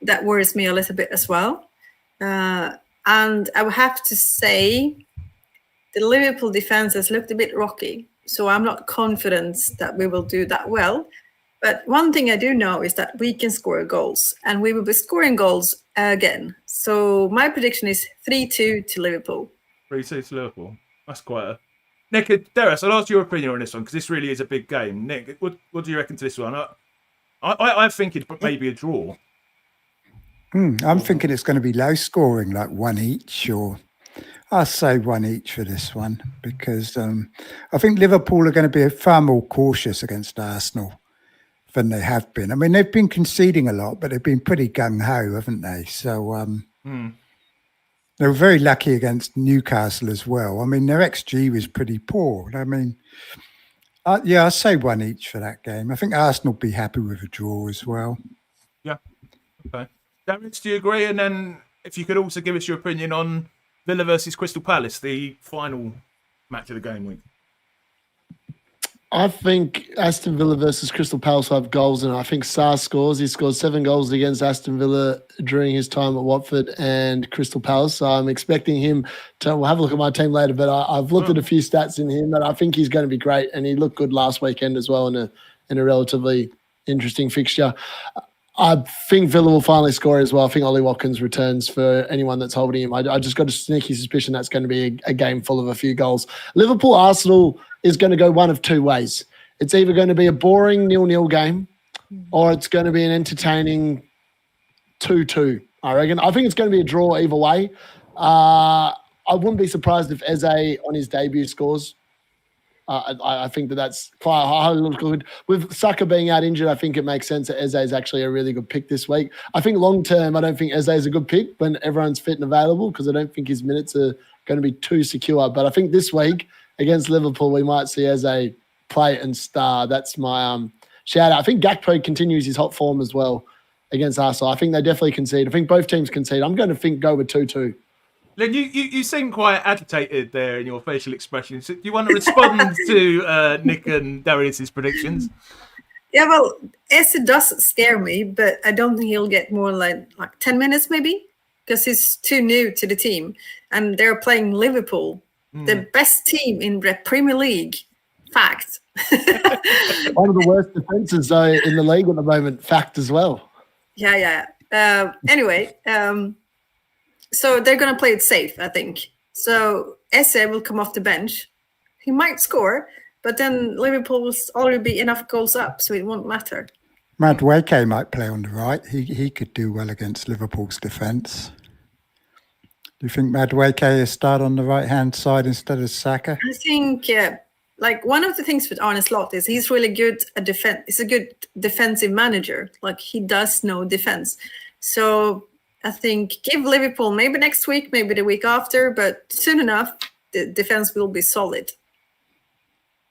That worries me a little bit as well. And I would have to say the Liverpool defense has looked a bit rocky. So I'm not confident that we will do that well. But one thing I do know is that we can score goals. And we will be scoring goals again. So my prediction is 3-2 to Liverpool. 3-2 to Liverpool. That's quite a... Nick, Darius, I'll ask your opinion on this one because this really is a big game. Nick, what do you reckon to this one? I think it maybe a draw. I'm thinking it's going to be low scoring, like 1 each, or I'll say 1 each for this one because I think Liverpool are going to be far more cautious against Arsenal than they have been. I mean, they've been conceding a lot, but they've been pretty gung-ho, haven't they? So they were very lucky against Newcastle as well. I mean, their XG was pretty poor. I mean, I'll say 1 each for that game. I think Arsenal will be happy with a draw as well. Yeah. Okay. Darius, do you agree? And then if you could also give us your opinion on Villa versus Crystal Palace, the final match of the game week. I think Aston Villa versus Crystal Palace will have goals, and I think Sarr scores. He scored 7 goals against Aston Villa during his time at Watford and Crystal Palace. So I'm expecting him to. We'll have a look at my team later, but I've looked at a few stats in him, and I think he's going to be great. And he looked good last weekend as well in a relatively interesting fixture. I think Villa will finally score as well. I think Ollie Watkins returns for anyone that's holding him. I just got a sneaky suspicion that's going to be a game full of a few goals. Liverpool-Arsenal is going to go one of 2 ways. It's either going to be a boring 0-0 game or it's going to be an entertaining 2-2, I reckon. I think it's going to be a draw either way. I wouldn't be surprised if Eze on his debut scores. I think that's quite highly good. With Saka being out injured, I think it makes sense that Eze is actually a really good pick this week. I think long term, I don't think Eze is a good pick when everyone's fit and available because I don't think his minutes are going to be too secure. But I think this week against Liverpool, we might see Eze play and star. That's my shout out. I think Gakpo continues his hot form as well against Arsenal. I think they definitely concede. I think both teams concede. I'm going to go with 2-2. Lynn, you seem quite agitated there in your facial expressions. Do you want to respond to Nick and Darius's predictions? Yeah, well, Esse does scare me, but I don't think he'll get more like 10 minutes maybe because he's too new to the team. And they're playing Liverpool. The best team in the Premier League. Fact. One of the worst defenses though in the league at the moment. Fact as well. Yeah. Anyway, so they're going to play it safe, I think. So Esse will come off the bench. He might score, but then Liverpool will already be enough goals up, so it won't matter. Madueke might play on the right. He could do well against Liverpool's defence. Do you think Madueke is start on the right-hand side instead of Saka? I think, like one of the things with Arne Slot is he's really good at defense. He's a good defensive manager. Like he does know defense. So I think give Liverpool maybe next week, maybe the week after, but soon enough, the defense will be solid.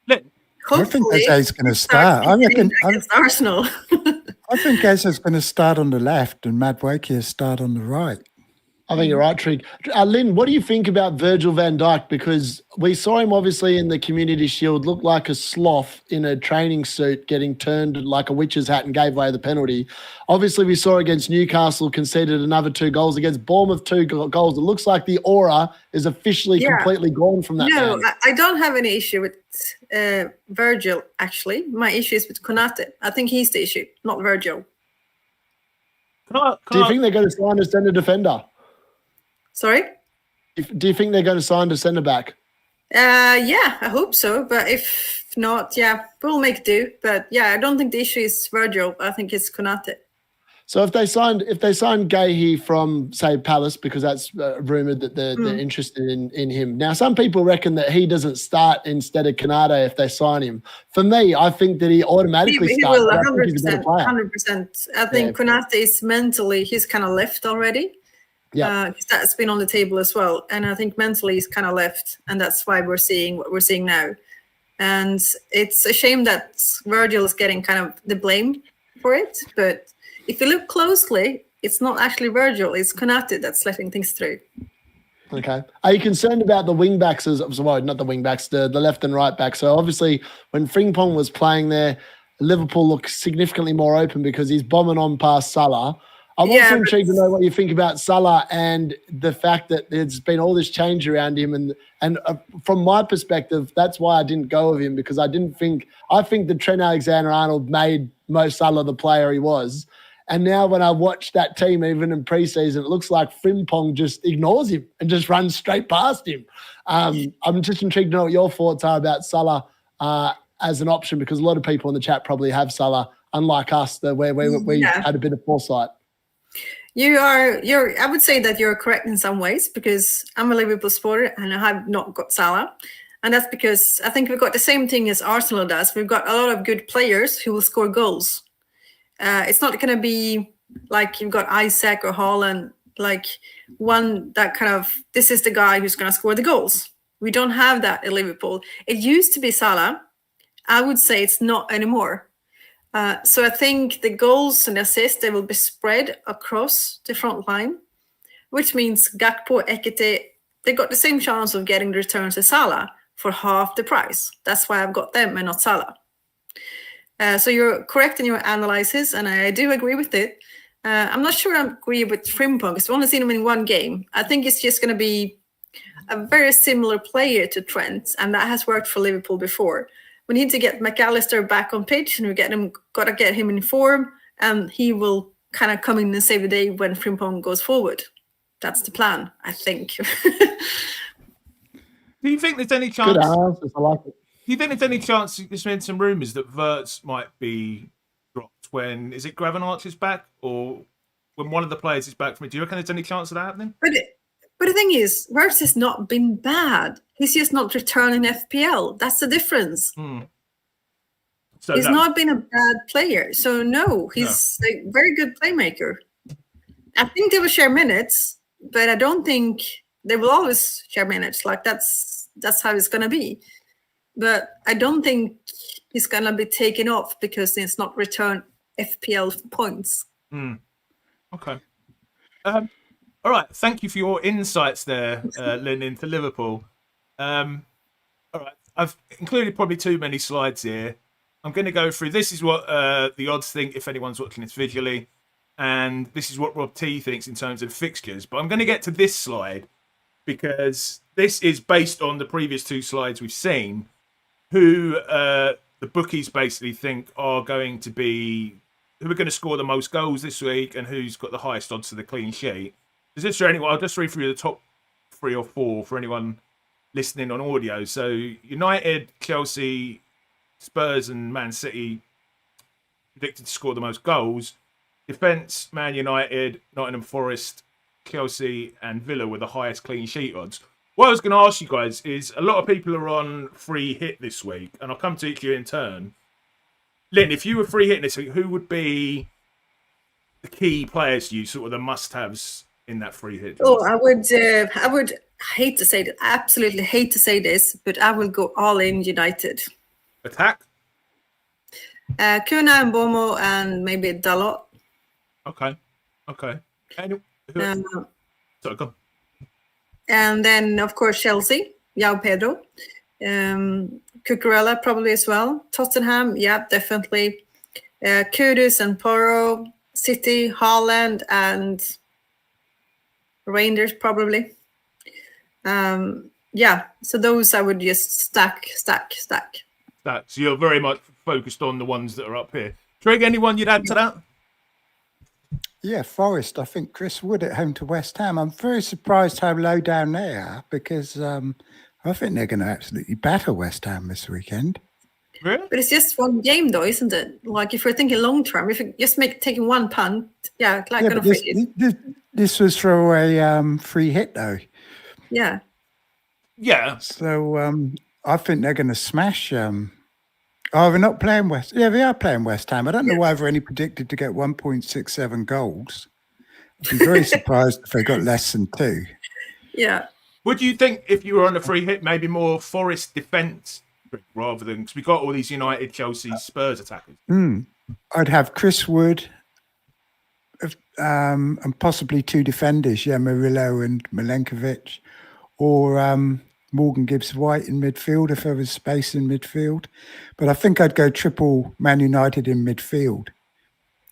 I think Eze's going to start. I reckon against Arsenal. I think Eze's going to start on the left and Madueke is start on the right. I think you're right, Trig. Linn, what do you think about Virgil van Dijk? Because we saw him obviously in the Community Shield look like a sloth in a training suit getting turned like a witch's hat and gave away the penalty. Obviously, we saw against Newcastle conceded another 2 goals. Against Bournemouth, 2 goals. It looks like the aura is officially completely gone from that man. I don't have any issue with Virgil, actually. My issue is with Konate. I think he's the issue, not Virgil. Do you think they're going to sign a centre defender? Sorry? Do you think they're going to sign a centre back? Yeah, I hope so. But if not, we'll make do. But I don't think the issue is Virgil. I think it's Konate. So if they signed Gahey from, say, Palace, because that's rumoured that they're interested in him. Now, some people reckon that he doesn't start instead of Konate if they sign him. For me, I think that he automatically starts. He will 100%. I think Konate is mentally, he's kind of left already. Yeah, that's been on the table as well. And I think mentally he's kind of left. And that's why we're seeing what we're seeing now. And it's a shame that Virgil is getting kind of the blame for it. But if you look closely, it's not actually Virgil. It's Konate that's letting things through. Okay. Are you concerned about the wing backs? Not the wing backs, the left and right back. So obviously when Frimpong was playing there, Liverpool looked significantly more open because he's bombing on past Salah. I'm also intrigued to know what you think about Salah and the fact that there's been all this change around him. And from my perspective, that's why I didn't go with him, because I think that Trent Alexander-Arnold made Mo Salah the player he was. And now when I watch that team, even in preseason, it looks like Frimpong just ignores him and just runs straight past him. I'm just intrigued to know what your thoughts are about Salah as an option, because a lot of people in the chat probably have Salah, unlike us, where we had a bit of foresight. I would say that you're correct in some ways, because I'm a Liverpool supporter and I have not got Salah. And that's because I think we've got the same thing as Arsenal does. We've got a lot of good players who will score goals. It's not going to be like you've got Isaac or Haaland, like one that kind of, this is the guy who's going to score the goals. We don't have that at Liverpool. It used to be Salah. I would say it's not anymore. So I think the goals and assists, they will be spread across the front line, which means Gakpo, Ekete, they got the same chance of getting the returns as Salah for half the price. That's why I've got them and not Salah. So you're correct in your analysis, and I do agree with it. I'm not sure I agree with Frimpong, because we've only seen him in one game. I think it's just going to be a very similar player to Trent, and that has worked for Liverpool before. We need to get McAllister back on pitch, and got to get him in form, and he will kind of come in and save the day when Frimpong goes forward. That's the plan, I think. Do you think there's any chance? Good answers, I like it. Do you think there's any chance? There's been some rumours that Wirtz might be dropped when Gravenberch is back, or when one of the players is back from it. Do you reckon there's any chance of that happening? But the thing is, Wirtz has not been bad. He's just not returning FPL. That's the difference. So he's not been a bad player. So no, he's a very good playmaker. I think they will share minutes, but I don't think they will always share minutes. Like that's how it's gonna be. But I don't think he's gonna be taken off because it's not return FPL points. Okay. All right. Thank you for your insights there, Linn, into Liverpool. All right. I've included probably too many slides here. I'm going to go through. This is what the odds think if anyone's watching this visually. And this is what Rob T thinks in terms of fixtures. But I'm going to get to this slide because this is based on the previous two slides we've seen, who the bookies basically think are going to be, who are going to score the most goals this week and who's got the highest odds to the clean sheet. Is this for anyone? I'll just read through the top 3 or 4 for anyone listening on audio. So United, Chelsea, Spurs and Man City predicted to score the most goals. Defence, Man United, Nottingham Forest, Chelsea and Villa were the highest clean sheet odds. What I was going to ask you guys is, a lot of people are on free hit this week, and I'll come to each of you in turn. Linn, if you were free hitting this week, who would be the key players you sort of the must-haves in that free hit? Oh, I would hate to say that, absolutely hate to say this, but I will go all in United. Attack? Kuna and Bomo and maybe Dalot. Okay. And, sorry, go on. And then, of course, Chelsea, João Pedro. Cucurella probably as well. Tottenham, yeah, definitely. Kudus and Porro. City, Haaland, and Rangers probably. Yeah, so those I would just stack. So you're very much focused on the ones that are up here. Trig, anyone you'd add to that? Yeah, Forest. I think Chris Wood at home to West Ham. I'm very surprised how low down they are, because I think they're going to absolutely batter West Ham this weekend. Really? But it's just one game, though, isn't it? Like, if we're thinking long term, if you just taking one punt, yeah, like Yeah, but this was for a free hit, though. Yeah. Yeah. So I think they're going to smash. Oh, they're not playing West. Yeah, they are playing West Ham. I don't know why they're only predicted to get 1.67 goals. I'd be very surprised if they got less than 2. Yeah. Would you think, if you were on a free hit, maybe more Forest defence rather than, because we got all these United, Chelsea, Spurs attackers? I'd have Chris Wood and possibly 2 defenders, Murillo and Milenkovic, or Morgan Gibbs-White in midfield if there was space in midfield. But I think I'd go triple Man United in midfield.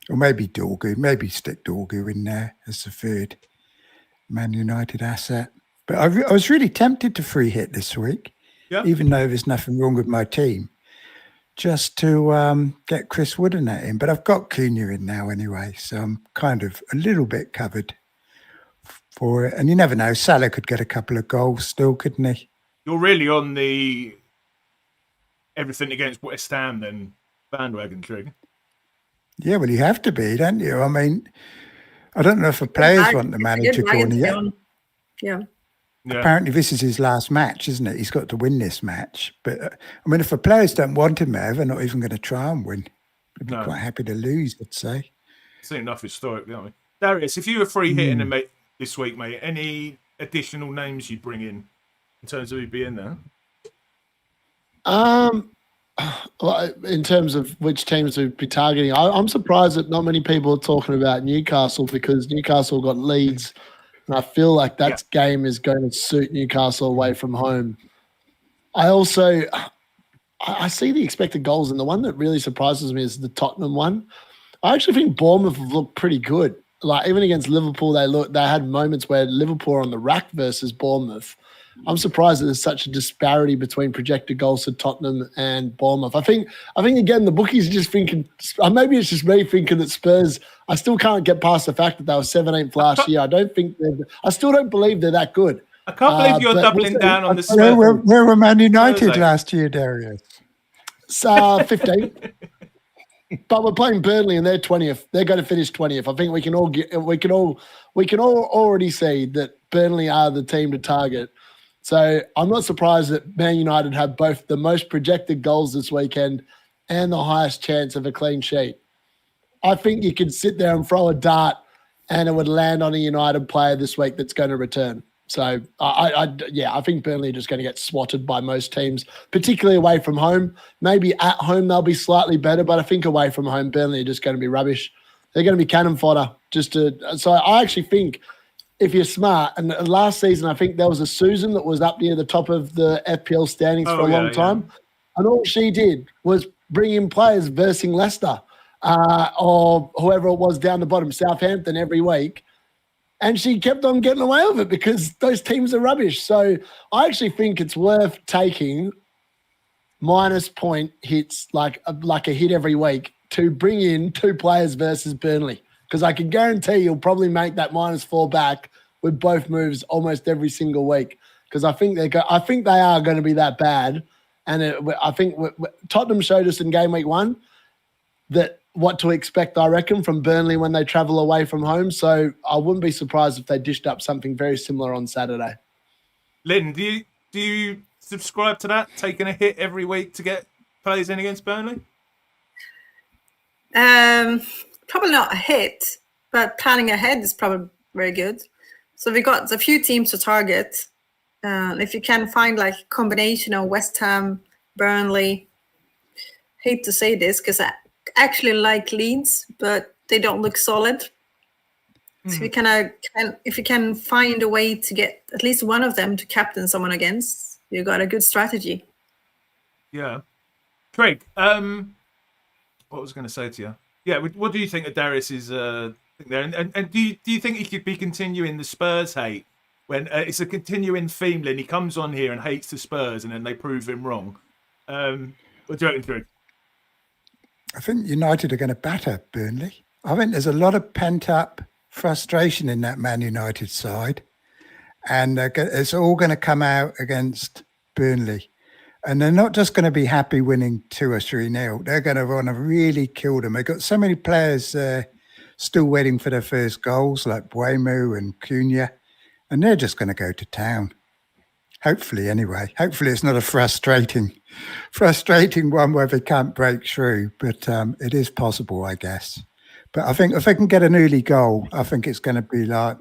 Or maybe Dorgu, maybe stick Dorgu in there as the third Man United asset. But I was really tempted to free hit this week, even though there's nothing wrong with my team, just to get Chris Wood in that in. But I've got Cunha in now anyway, so I'm kind of a little bit covered for it. And you never know, Salah could get a couple of goals still, couldn't he? You're really on the everything against West Ham then bandwagon, Trig. Yeah, well, you have to be, don't you? I mean, I don't know if the players want the manager corner yet. Yeah. Apparently, this is his last match, isn't it? He's got to win this match. But, I mean, if the players don't want him there, they're not even going to try and win. They'd be quite happy to lose, I'd say. Seen enough historically, aren't we? Darius, if you were free hitting this week, mate, any additional names you'd bring in terms of who'd be in there? Well, in terms of which teams would be targeting, I'm surprised that not many people are talking about Newcastle, because Newcastle got Leeds, and I feel like that game is going to suit Newcastle away from home. I see the expected goals, and the one that really surprises me is the Tottenham one. I actually think Bournemouth have looked pretty good. Like, even against Liverpool, they had moments where Liverpool are on the rack versus Bournemouth. I'm surprised that there's such a disparity between projected goals to Tottenham and Bournemouth. I think again, the bookies are just thinking, maybe it's just me thinking that Spurs, I still can't get past the fact that they were 17th last year. I still don't believe they're that good. I can't believe you're doubling down on the Spurs. Where were Man United last year, Darius? 15th. But we're playing Burnley and they're 20th. They're going to finish 20th. I think we can all already see that Burnley are the team to target. So I'm not surprised that Man United have both the most projected goals this weekend and the highest chance of a clean sheet. I think you could sit there and throw a dart and it would land on a United player this week that's going to return. So I think Burnley are just going to get swatted by most teams, particularly away from home. Maybe at home they'll be slightly better, but I think away from home Burnley are just going to be rubbish. They're going to be cannon fodder. So I actually think, if you're smart, and last season I think there was a Susan that was up near the top of the FPL standings for a long time, and all she did was bring in players versing Leicester or whoever it was down the bottom, Southampton, every week, and she kept on getting away with it because those teams are rubbish. So I actually think it's worth taking minus point hits, like a hit every week, to bring in 2 players versus Burnley, because I can guarantee you'll probably make that -4 back with both moves almost every single week. Because I think they are going to be that bad, and I think Tottenham showed us in game week 1 that what to expect, I reckon, from Burnley when they travel away from home. So I wouldn't be surprised if they dished up something very similar on Saturday. Lynn, do you subscribe to that? Taking a hit every week to get players in against Burnley? Probably not a hit, but planning ahead is probably very good. So we got a few teams to target. If you can find like a combination of West Ham, Burnley, hate to say this because I actually like Leeds, but they don't look solid. So if you can find a way to get at least one of them to captain someone against, you got a good strategy. Yeah. Trig, what was I going to say to you? Yeah, what do you think of Darius's thing there? And do you think he could be continuing the Spurs hate when it's a continuing theme? Lynn, he comes on here and hates the Spurs, and then they prove him wrong. What do you reckon, Trig? I think United are going to batter Burnley. I think there's a lot of pent-up frustration in that Man United side, and it's all going to come out against Burnley. And they're not just going to be happy winning 2 or 3-0. They're going to want to really kill them. They've got so many players still waiting for their first goals, like Buemo and Cunha, and they're just going to go to town. Hopefully, anyway. Hopefully it's not a frustrating one where they can't break through, but it is possible, I guess. But I think if they can get an early goal, I think it's going to be like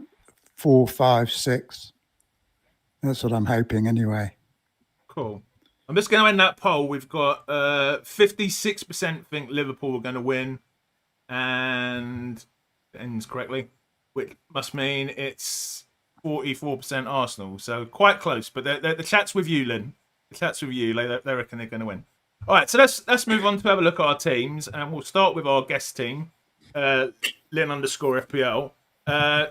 4, 5, 6. That's what I'm hoping anyway. Cool. I'm just going to end that poll. We've got 56% think Liverpool are going to win, and ends correctly, which must mean it's 44% Arsenal. So quite close. But the chat's with you, Lynn. The chat's with you. They reckon they're going to win. All right, so let's move on to have a look at our teams, and we'll start with our guest team, Linn_FPL.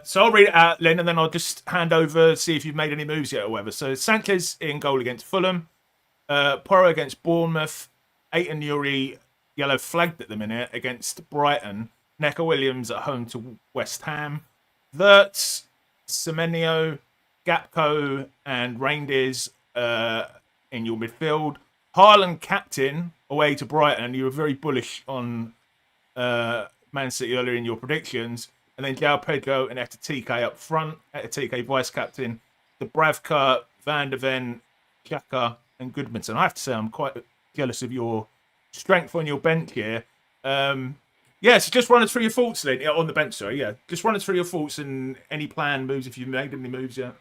So I'll read it out, Lynn, and then I'll just hand over, see if you've made any moves yet or whatever. So Sanchez in goal against Fulham. Porro against Bournemouth. Aiton Nuri yellow flagged at the minute against Brighton. Necker Williams at home to West Ham. Wirtz, Semenyo, Gapco, and Reindeers in your midfield. Haaland captain away to Brighton. You were very bullish on Man City earlier in your predictions. And then João Pedro and Etatike up front. Etatike vice captain. Dubravka, Van der Ven, Xhaka, and Goodmanson. I have to say I'm quite jealous of your strength on your bench here. So just run us through your thoughts then. On the bench, sorry. Yeah, just run us through your thoughts and any planned moves if you've made any moves yet.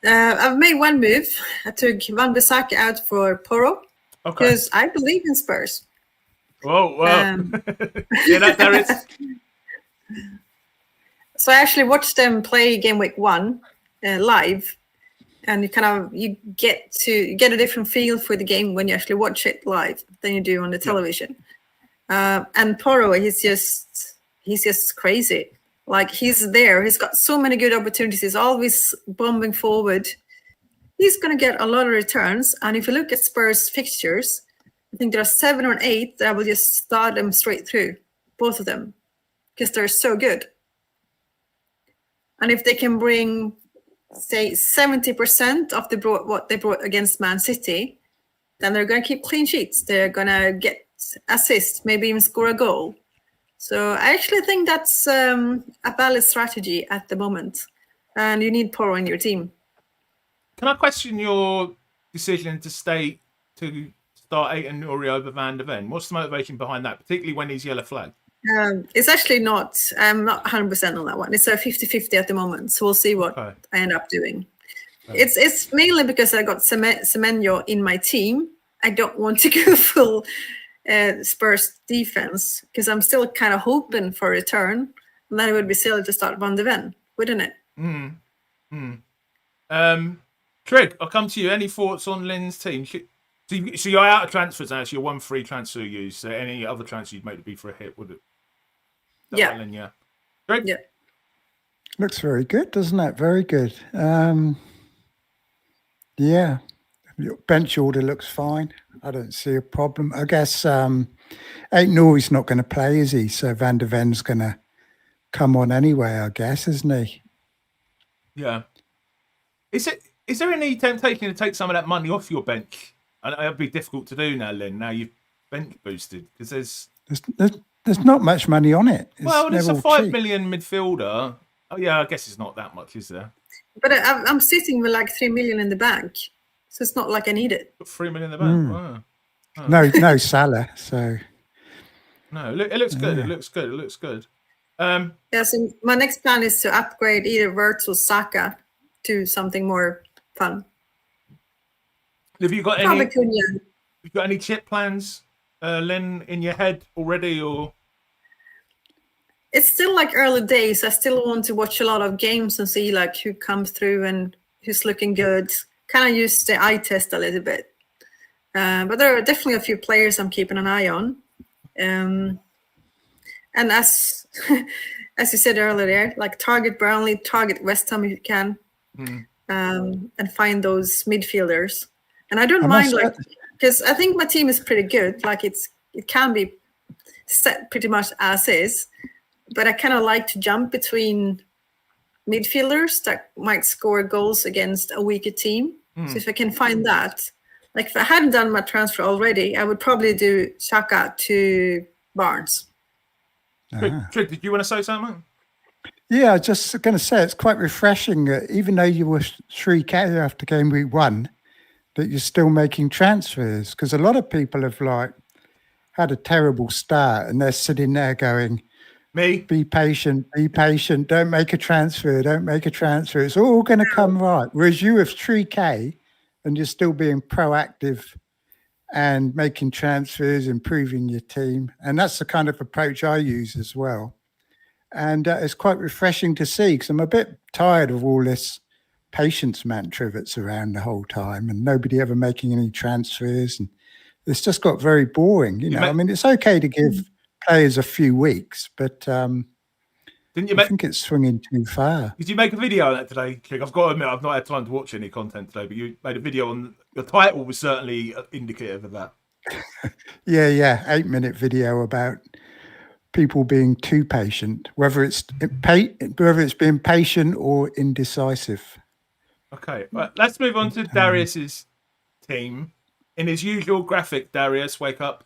I've made one move. I took Van Bissaka out for Porro because I believe in Spurs. Whoa. Yeah, there is. So I actually watched them play game week 1 live, and you get a different feel for the game when you actually watch it live than you do on the television. And Porro, he's just crazy. Like, he's there. He's got so many good opportunities. He's always bombing forward. He's going to get a lot of returns. And if you look at Spurs fixtures, I think there are 7 or 8 that I will just start them straight through, both of them, because they're so good. And if they can bring, say, 70% of what they brought against Man City, then they're going to keep clean sheets. They're going to get assists, maybe even score a goal. So I actually think that's a valid strategy at the moment. And you need Porro in your team. Can I question your decision to start Aiton Nuri over Van der Ven? What's the motivation behind that, particularly when he's yellow flagged? It's actually not. I'm not 100% on that one. It's a 50-50 at the moment. So we'll see what I end up doing. Okay. It's mainly because I got Semenyo in my team. I don't want to go full Spurs defense because I'm still kind of hoping for a return. And then it would be silly to start Van der Ven, wouldn't it? Trig, I'll come to you. Any thoughts on Lynn's team? So you're out of transfers now. So you're 1 free transfer used. So any other transfer you'd make to be for a hit, would it? Yeah. Lynn, yeah. Trig? Yeah. Looks very good, doesn't it? Very good. Yeah. Your bench order looks fine. I don't see a problem. I guess Aitnour's not going to play, is he? So Van der Ven's going to come on anyway, I guess, isn't he? Yeah. Is there any temptation to take some of that money off your bench? And it'd be difficult to do now, Lynn. Now you've bench boosted because there's not much money on it. It's a 5 million midfielder. Oh yeah, I guess it's not that much, is there? But I'm sitting with like 3 million in the bank, so it's not like I need it. Got 3 million in the bank. Wow. Oh. No Salah. So no, it looks good. It looks good. It looks good. Yeah. So my next plan is to upgrade either Wirtz or Saka to something more fun. Have you got Probably any? Cunha. You got any chip plans, Lynn, in your head already, or? It's still like early days. I still want to watch a lot of games and see like who comes through and who's looking good. Kind of use the eye test a little bit. But there are definitely a few players I'm keeping an eye on. And as as you said earlier, like target Burnley, target West Ham if you can, and find those midfielders. And I don't mind like because I think my team is pretty good. Like it can be set pretty much as is. But I kind of like to jump between midfielders that might score goals against a weaker team. So if I can find that, like if I hadn't done my transfer already, I would probably do Xhaka to Barnes. Trig, did you want to say something? Yeah, I was just going to say it's quite refreshing, even though you were 3K after game week 1, that you're still making transfers. Because a lot of people have like had a terrible start and they're sitting there going, Me? Be patient, don't make a transfer, It's all going to come right. Whereas you have 3K and you're still being proactive and making transfers, improving your team. And that's the kind of approach I use as well. And it's quite refreshing to see because I'm a bit tired of all this patience mantra that's around the whole time and nobody ever making any transfers. And it's just got very boring. I mean, it's okay to give players a few weeks, but I think it's swinging too far. Did you make a video on that today, Trig? I've got to admit, I've not had time to watch any content today, but you made a video on the title was certainly indicative of that. Yeah, 8-minute video about people being too patient, whether it's being patient or indecisive. Okay, right, let's move on to Darius's team. In his usual graphic, Darius, wake up.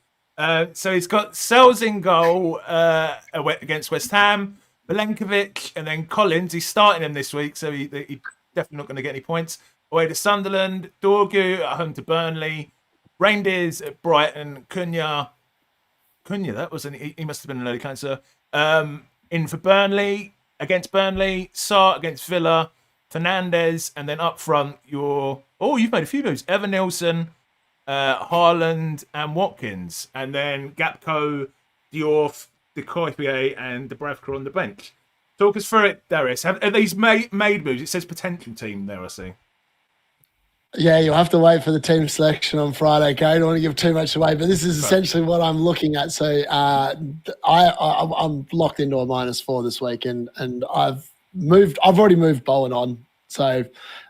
So he's got Sells in goal against West Ham, Milenkovic, and then Collins. He's starting him this week, so he's definitely not going to get any points. Away to Sunderland, Dorgu at home to Burnley, Reindeers at Brighton, Cunha, that wasn't he must have been an early cancer. In for Burnley, against Burnley, Sarr against Villa, Fernandes, and then up front you've made a few moves. Evan Nilsson, Haaland and Watkins, and then Gapco, Diorf, De Koipier, and Dubravka on the bench. Talk us through it, Darius. Are these made moves? It says potential team there, I see. Yeah, you'll have to wait for the team selection on Friday, okay? I don't want to give too much away, but this is essentially what I'm looking at. So I'm locked into a -4 this week, and I've already moved Bowen on. So,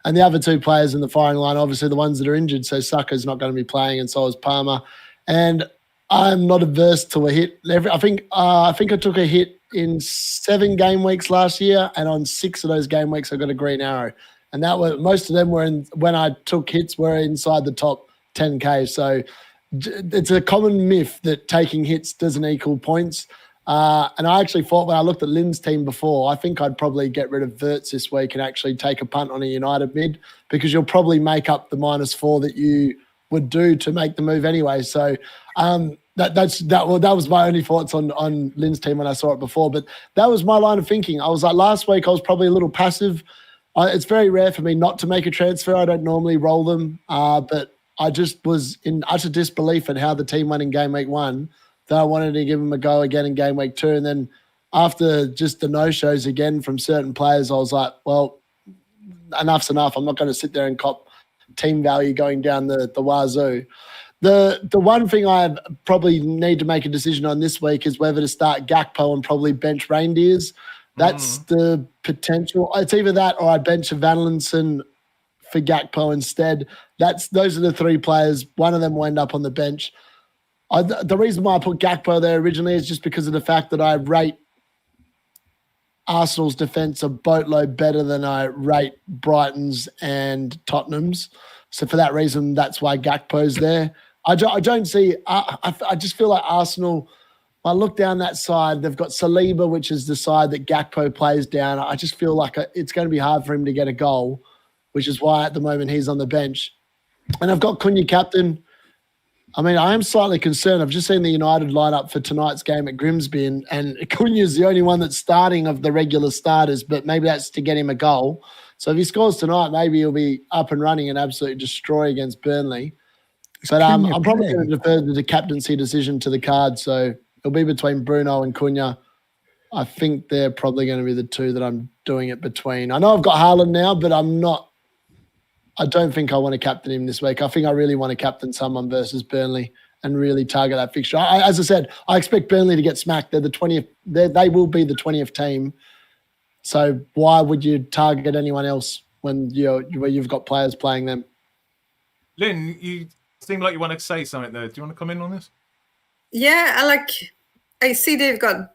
and the other two players in the firing line, obviously the ones that are injured. So Saka's not going to be playing, and so is Palmer. And I'm not averse to a hit. I think I took a hit in 7 game weeks last year, and on 6 of those game weeks I got a green arrow. And most of them were when I took hits were inside the top 10K. So it's a common myth that taking hits doesn't equal points. And I actually thought when I looked at Linn's team before, I think I'd probably get rid of Wirtz this week and actually take a punt on a United mid because you'll probably make up the -4 that you would do to make the move anyway. So that was my only thoughts on Linn's team when I saw it before. But that was my line of thinking. I was like, last week I was probably a little passive. It's very rare for me not to make a transfer. I don't normally roll them, but I just was in utter disbelief at how the team went in game week 1 that I wanted to give them a go again in game week 2. And then after just the no-shows again from certain players, I was like, well, enough's enough. I'm not going to sit there and cop team value going down the wazoo. The one thing I probably need to make a decision on this week is whether to start Gakpo and probably bench Reindeers. That's the potential. It's either that or I'd bench a Valentin for Gakpo instead. Those are the three players. One of them will end up on the bench. The reason why I put Gakpo there originally is just because of the fact that I rate Arsenal's defence a boatload better than I rate Brighton's and Tottenham's. So for that reason, that's why Gakpo's there. I don't see. I just feel like Arsenal. I look down that side. They've got Saliba, which is the side that Gakpo plays down. I just feel like it's going to be hard for him to get a goal, which is why at the moment he's on the bench. And I've got Cunha captain. I mean, I am slightly concerned. I've just seen the United lineup for tonight's game at Grimsby, and Cunha is the only one that's starting of the regular starters, but maybe that's to get him a goal. So if he scores tonight, maybe he'll be up and running and absolutely destroy against Burnley. But I'm probably going to defer the captaincy decision to the card. So it'll be between Bruno and Cunha. I think they're probably going to be the two that I'm doing it between. I know I've got Haaland now, but I don't think I want to captain him this week. I think I really want to captain someone versus Burnley and really target that fixture. As I said, I expect Burnley to get smacked. They're the 20th. They will be the 20th team. So why would you target anyone else when where you've got players playing them? Lynn, you seem like you want to say something there. Do you want to come in on this? Yeah, I see they've got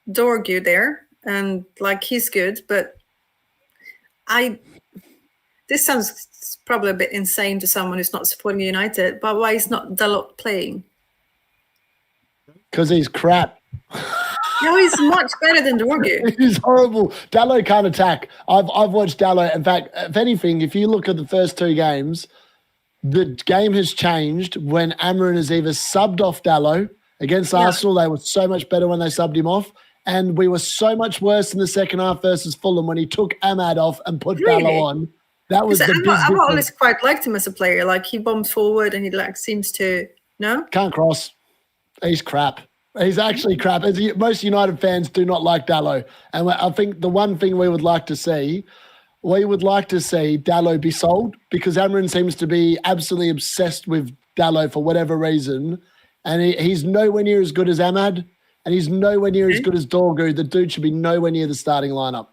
Dorgu there, and he's good, but this sounds probably a bit insane to someone who's not supporting United, but why is not Dalot playing? Because he's crap. No, he's much better than Dorgu. He's horrible. Dalot can't attack. I've watched Dalot. In fact, if anything, if you look at the first two games, the game has changed when Amrin has either subbed off Dalot. Against Arsenal, they were so much better when they subbed him off. And we were so much worse in the second half versus Fulham when he took Ahmad off and put Dalot on. That was the big difference. I've always quite liked him as a player. He bombs forward and he seems to, no? Can't cross. He's crap. He's actually crap. Most United fans do not like Dalot. And I think the one thing we would like to see Dalot be sold, because Amrin seems to be absolutely obsessed with Dalot for whatever reason. And he's nowhere near as good as Ahmad, and he's nowhere near as good as Dorgu. The dude should be nowhere near the starting lineup.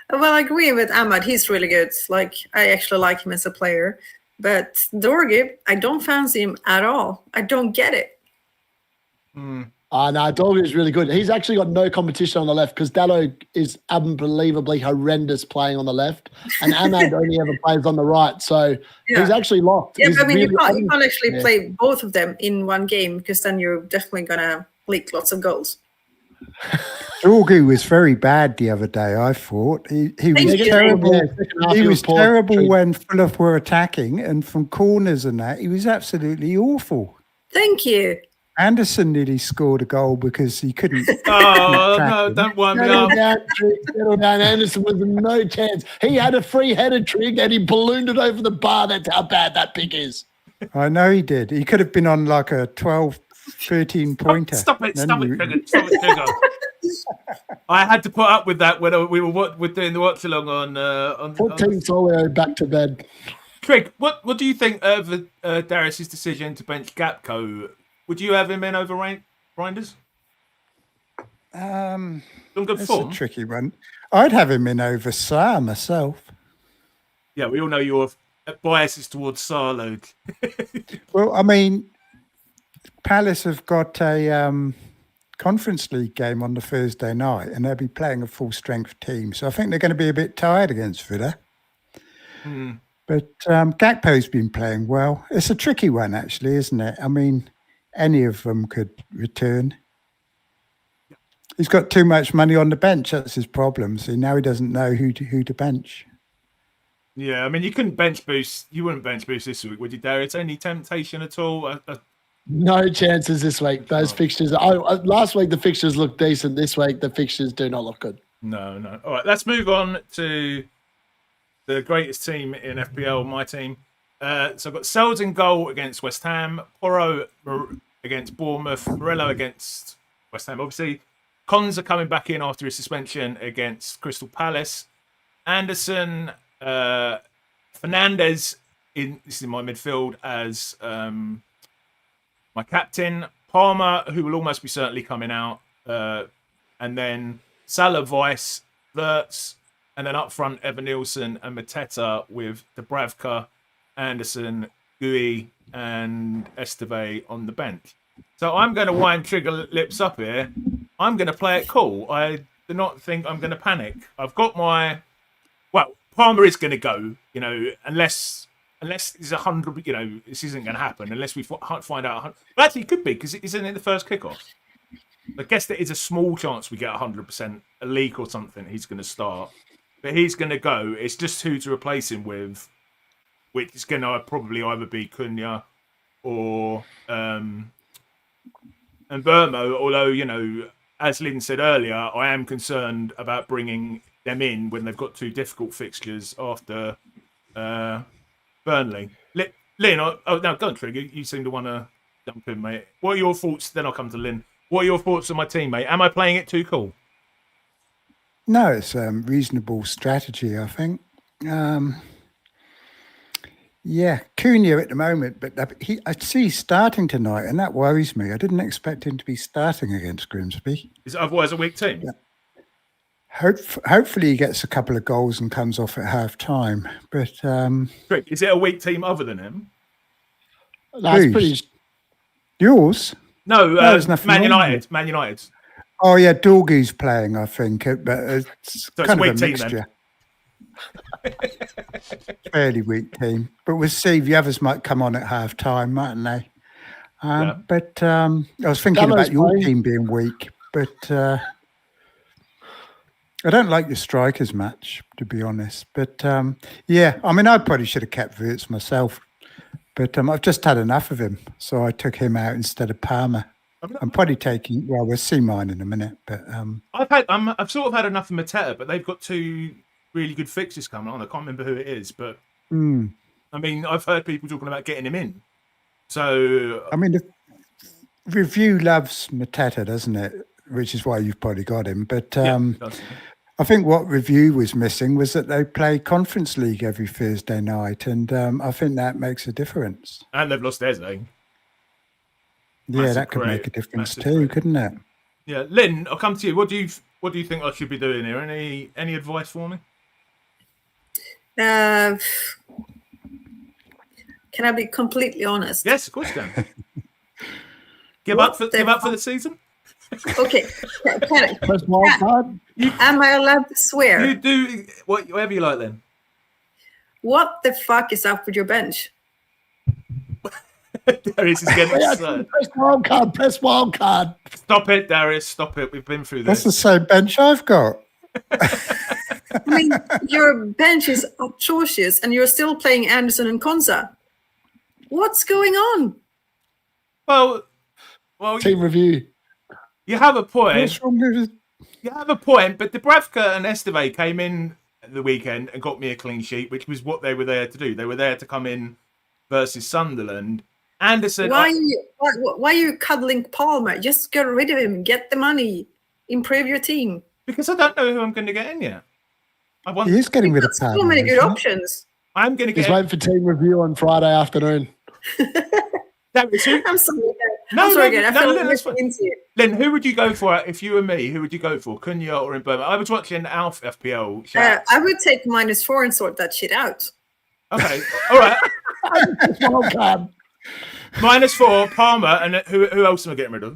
Well, I agree with Ahmad. He's really good. I actually like him as a player. But Dorgu, I don't fancy him at all. I don't get it. No, Dorgu is really good. He's actually got no competition on the left because Dalot is unbelievably horrendous playing on the left, and Ahmad only ever plays on the right. So he's actually locked. Yeah, but you can't actually play both of them in one game, because then you're definitely going to leak lots of goals. Dorgu was very bad the other day, I thought. He was terrible. He was terrible when Fulham were attacking, and from corners and that, he was absolutely awful. Thank you. Anderson nearly scored a goal because he couldn't. Oh, no, don't wind me up. Settle down. Anderson was no chance. He had a free-headed Trig and he ballooned it over the bar. That's how bad that pick is. I know he did. He could have been on a 12, 13-pointer. Stop it, Trigger. I had to put up with that when we were doing the watch-along on 14 Solio back to bed. Trig, what do you think of Darius' decision to bench Gakpo? Would you have him in over Reinders? That's a tricky one. I'd have him in over Sarr myself. Yeah, we all know your biases towards Sarr, Luke. Well, I mean, Palace have got a Conference League game on the Thursday night, and they'll be playing a full-strength team. So I think they're going to be a bit tired against Villa. But Gakpo's been playing well. It's a tricky one, actually, isn't it? I mean, any of them could return. He's got too much money on the bench. That's his problem. See, now he doesn't know who to bench. Yeah, I mean, you couldn't bench boost. You wouldn't bench boost this week, would you, Darius? Any temptation at all? No chances this week. Those fixtures. Last week the fixtures looked decent. This week the fixtures do not look good. No. All right, let's move on to the greatest team in FPL, my team. So I've got Sells in goal against West Ham, Porro against Bournemouth, Morello against West Ham. Obviously, Cons are coming back in after his suspension against Crystal Palace. Anderson, Fernandez, this is in my midfield as my captain. Palmer, who will almost be certainly coming out. And then Salah, Weiss, Verts, and then up front, Evan Nielsen and Mateta with Dubravka, Anderson, Gui, and Esteve on the bench. So I'm going to wind trigger lips up here. I'm going to play it cool. I do not think I'm going to panic. I've got my... Well, Palmer is going to go, unless it's 100, this isn't going to happen, unless we find out 100. Well, actually, it could be, because isn't it the first kickoff? I guess there is a small chance we get 100%, a leak or something, he's going to start. But he's going to go. It's just who to replace him with, which is going to probably either be Cunha or and Burmo, although, as Lynn said earlier, I am concerned about bringing them in when they've got two difficult fixtures after Burnley. Lynn, no, go on, Trigger. You seem to want to jump in, mate. What are your thoughts? Then I'll come to Lynn. What are your thoughts on my team, mate? Am I playing it too cool? No, it's a reasonable strategy, I think. Yeah, Cunha at the moment, but I see he's starting tonight, and that worries me. I didn't expect him to be starting against Grimsby. Is it otherwise a weak team? Yeah. Hopefully he gets a couple of goals and comes off at half time. But is it a weak team other than him? That's pretty. Yours? No, Man United. Man United. Oh yeah, Dorgu's playing, I think, but it's so kind it's of a mixture. Fairly weak team, but we'll see. The others might come on at half time, mightn't they? But I was thinking about your team being weak, but. I don't like your strikers match, to be honest. But, yeah, I mean, I probably should have kept Wirtz myself. But I've just had enough of him. So I took him out instead of Palmer. I'm probably taking... Well, we'll see mine in a minute. But I've sort of had enough of Mateta, but they've got two really good fixtures coming on. I can't remember who it is. But, I mean, I've heard people talking about getting him in. So... I mean, the review loves Mateta, doesn't it? Which is why you've probably got him. But I think what review was missing was that they play Conference League every Thursday night, and I think that makes a difference. And they've lost theirs, eh? Yeah, that could make a difference too, couldn't it? Yeah, Lynn, I'll come to you. What do you think I should be doing here? Any advice for me? Can I be completely honest? Yes, of course you can. Give up for the season? Okay. Press wildcard. Am I allowed to swear? You do whatever you like then. What the fuck is up with your bench? Darius is getting excited. Press wildcard. Stop it, Darius. Stop it. We've been through this. That's the same bench I've got. I mean, your bench is atrocious and you're still playing Anderson and Konza. What's going on? Well, team review. You have a point. What's wrong with it? You have a point, but Dubravka and Esteve came in at the weekend and got me a clean sheet, which was what they were there to do. They were there to come in versus Sunderland. Anderson... Why are you cuddling Palmer? Just get rid of him. Get the money. Improve your team. Because I don't know who I'm going to get in yet. He is getting rid of Palmer. So many good options. I'm going to get... Just waiting for team review on Friday afternoon. I'm sorry. Lynn, who would you go for if you were me? Who would you go for, Cunha or in Burma? I was watching Alf FPL. I would take -4 and sort that shit out. Okay, all right. -4, Palmer, and who else am I getting rid of?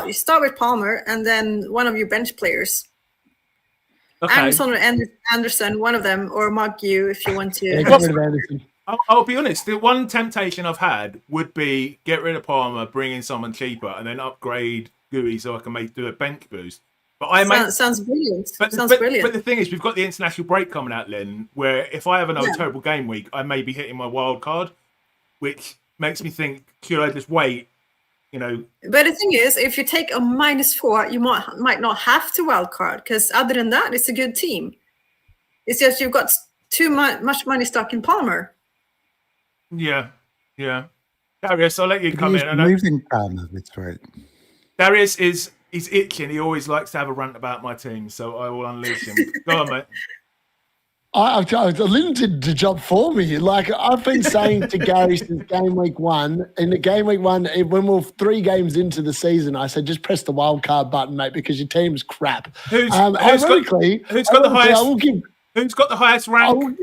You start with Palmer, and then one of your bench players. Okay. Anderson or Anderson, one of them, or Maggu if you want to. Yeah, get rid of Anderson. I'll be honest, the one temptation I've had would be get rid of Palmer, bring in someone cheaper, and then upgrade GUI so I can do a bench boost. But sounds brilliant. Brilliant. But the thing is, we've got the international break coming out, Lynn, where if I have another terrible game week, I may be hitting my wild card, which makes me think, should I just wait? But the thing is, if you take a -4, you might not have to wild card, because other than that, it's a good team. It's just you've got too much money stuck in Palmer. Yeah. Darius, I'll let you come in. Moving Palmer this week. Darius he's itching. He always likes to have a rant about my team, so I will unleash him. Go on, mate. Lynn did the job for me. Like I've been saying to Gary since game week 1. In the game week 1, when we're 3 games into the season, I said just press the wild card button, mate, because your team's crap. Who's got the highest rank?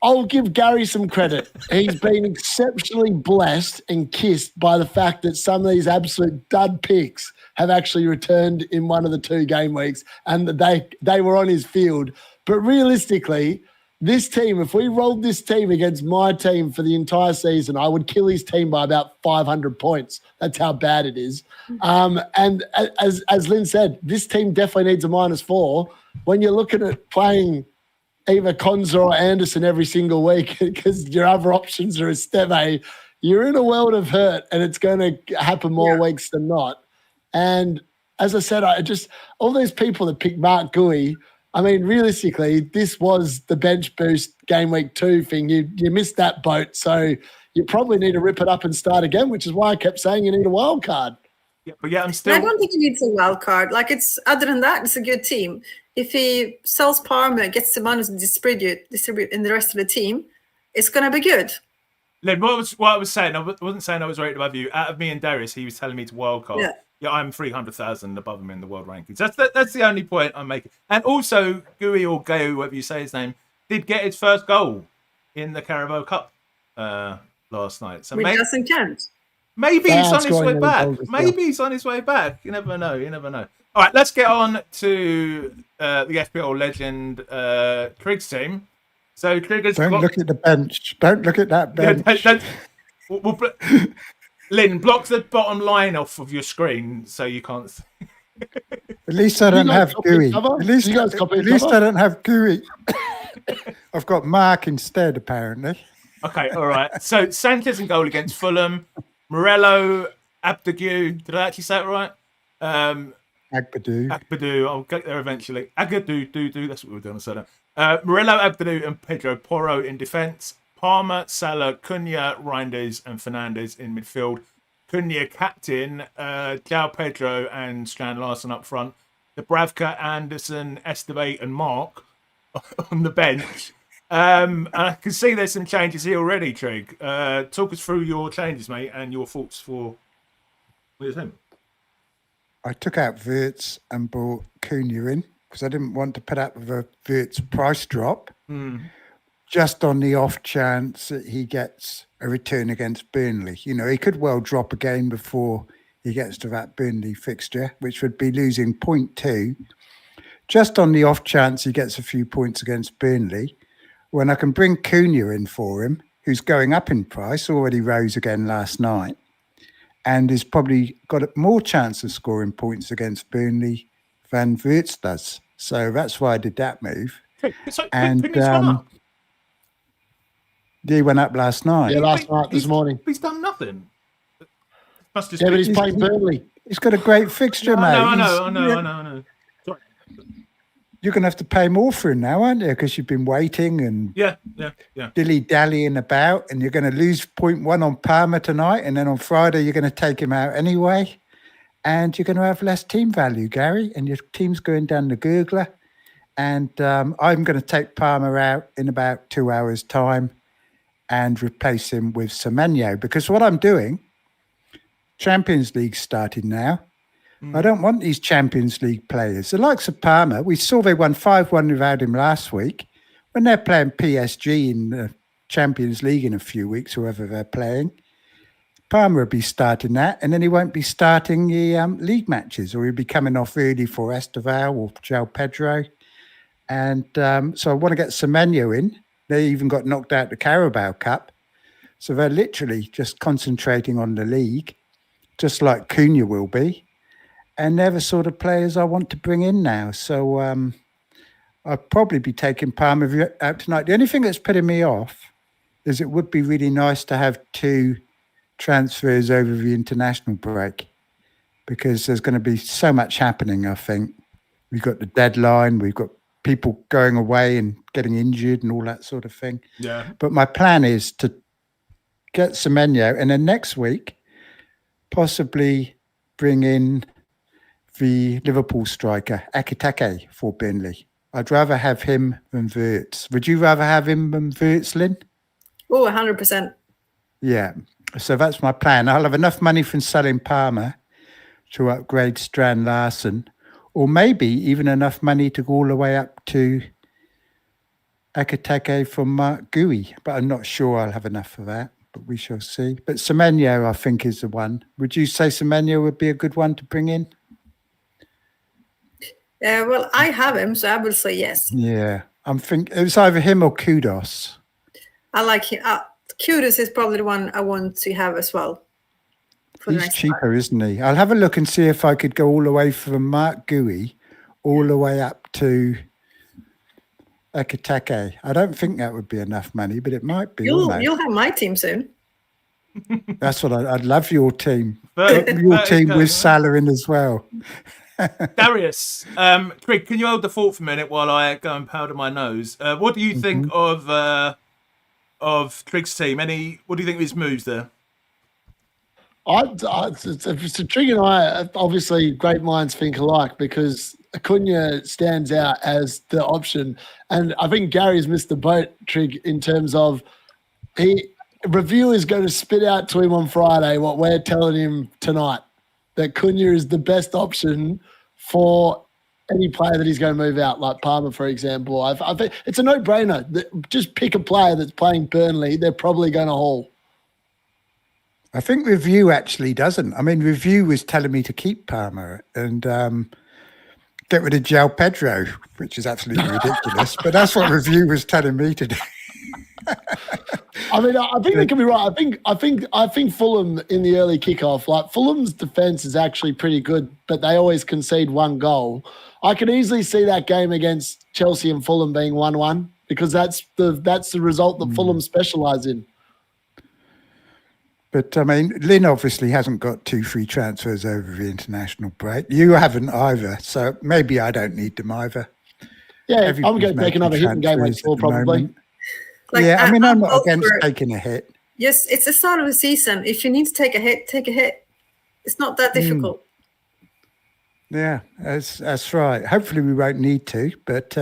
I'll give Gary some credit. He's been exceptionally blessed and kissed by the fact that some of these absolute dud picks have actually returned in one of the 2 game weeks, and that they were on his field. But realistically, this team, if we rolled this team against my team for the entire season, I would kill his team by about 500 points. That's how bad it is. And as Lynn said, this team definitely needs a -4. When you're looking at playing either Konza or Anderson every single week because your other options are Esteve, you're in a world of hurt, and it's going to happen more weeks than not. And as I said, all these people that picked Mark Gui, I mean, realistically, this was the bench boost game week 2 thing. You missed that boat, so you probably need to rip it up and start again, which is why I kept saying you need a wild card. Yeah, but I'm still. I don't think he needs a wild card. Like other than that, it's a good team. If he sells Parma, gets the money to distribute in the rest of the team, it's going to be good. Lynn, what I was saying, I wasn't saying I was rated above you. Out of me and Darius, he was telling me to wildcard. Yeah, I'm 300,000 above him in the world rankings. That's the only point I'm making. And also, Gui or Gao, whatever you say his name, did get his first goal in the Carabao Cup last night. So Which doesn't count. Maybe he's on his way back. Maybe he's on his way back. You never know. All right, let's get on to the FPL legend Trig's team. So Trigger's look at the bench. Don't look at that bench. Lynn, block the bottom line off of your screen so you can't. At least I don't have GUI. At least I don't have GUI. I've got Mark instead, apparently. Okay, all right. So Sanchez in goal against Fulham. Morello, Abdagu. Did I actually say it right? Agbadou. I'll get there eventually. Agadou. That's what we're doing. Morello, Abdagu, and Pedro Porro in defence. Palmer, Salah, Cunha, Reinders, and Fernandes in midfield. Cunha captain, João Pedro and Strand Larson up front. Dubravka, Anderson, Esteve, and Mark on the bench. And I can see there's some changes here already, Trig. Talk us through your changes, mate, and your thoughts for with him. I took out Wirtz and brought Cunha in because I didn't want to put up with a Wirtz price drop. Just on the off chance that he gets a return against Burnley. You know, he could well drop again before he gets to that Burnley fixture, which would be losing 0.2. Just on the off chance he gets a few points against Burnley, when I can bring Cunha in for him, who's going up in price, already rose again last night, and has probably got more chance of scoring points against Burnley than Wirtz does. So that's why I did that move. He went up last night. Yeah, last night, this morning. He's done nothing. But he's playing Burnley. He's got a great fixture, mate. I know. Sorry. You're going to have to pay more for him now, aren't you? Because you've been waiting and dilly-dallying about, and you're going to lose 0.1 on Parma tonight, and then on Friday you're going to take him out anyway, and you're going to have less team value, Gary, and your team's going down the gurgler. And I'm going to take Parma out in about 2 hours' time and replace him with Semenyo, because what I'm doing, Champions League starting now. I don't want these Champions League players. The likes of Parma, we saw they won 5-1 without him last week. When they're playing PSG in the Champions League in a few weeks, whoever they're playing, Parma will be starting that, and then he won't be starting the league matches, or he'll be coming off early for Esteval or João Pedro. And so I want to get Semenyo in. They even got knocked out the Carabao Cup. So they're literally just concentrating on the league, just like Cunha will be. And they're the sort of players I want to bring in now. So I'll probably be taking Parma out tonight. The only thing that's putting me off is it would be really nice to have 2 transfers over the international break, because there's going to be so much happening, I think. We've got the deadline, we've got people going away and getting injured and all that sort of thing. Yeah. But my plan is to get Semenyo, and then next week possibly bring in the Liverpool striker Akitake for Burnley, I'd rather have him than Wirtz. Would you rather have him than Wirtz, Linn? Oh, 100%. Yeah. So that's my plan. I'll have enough money from selling Palmer to upgrade Strand Larson, or maybe even enough money to go all the way up to Ekateke from Mark Gui. But I'm not sure I'll have enough for that, but we shall see. But Semenyo, I think, is the one. Would you say Semenyo would be a good one to bring in? Well, I have him, so I will say yes. Yeah. I'm thinking it was either him or Kudos. I like him. Kudos is probably the one I want to have as well. He's cheaper, isn't he? I'll have a look and see if I could go all the way from Mark Gui all the way up to Ekateke. I don't think that would be enough money, but it might be. You'll have my team soon. That's what I'd love your team. But, Your team with Salah in as well. Darius, Trig, can you hold the fort for a minute while I go and powder my nose? What do you think of Trig's team? What do you think of his moves there? So Trig and I, obviously, great minds think alike because Acuna stands out as the option. And I think Gary's missed the boat, Trig, in terms of review is going to spit out to him on Friday what we're telling him tonight, that Cunha is the best option for any player that he's going to move out, like Palmer, for example. I think it's a no-brainer. Just pick a player that's playing Burnley. They're probably going to haul. I think Review actually doesn't. I mean, Review was telling me to keep Palmer and get rid of João Pedro, which is absolutely ridiculous. But that's what Review was telling me to do. I mean, I think they can be right. I think Fulham in the early kickoff, like Fulham's defense is actually pretty good, but they always concede one goal. I could easily see that game against Chelsea and Fulham being 1-1 because that's the result that Fulham specialise in. But, I mean, Linn obviously hasn't got 2 free transfers over the international break. You haven't either, so maybe I don't need them either. Yeah, I'm going to take another hit in game week 4 probably. Yeah, I mean, I'm not against taking a hit. Yes, it's the start of the season. If you need to take a hit, take a hit. It's not that difficult. Yeah, that's right. Hopefully we won't need to, but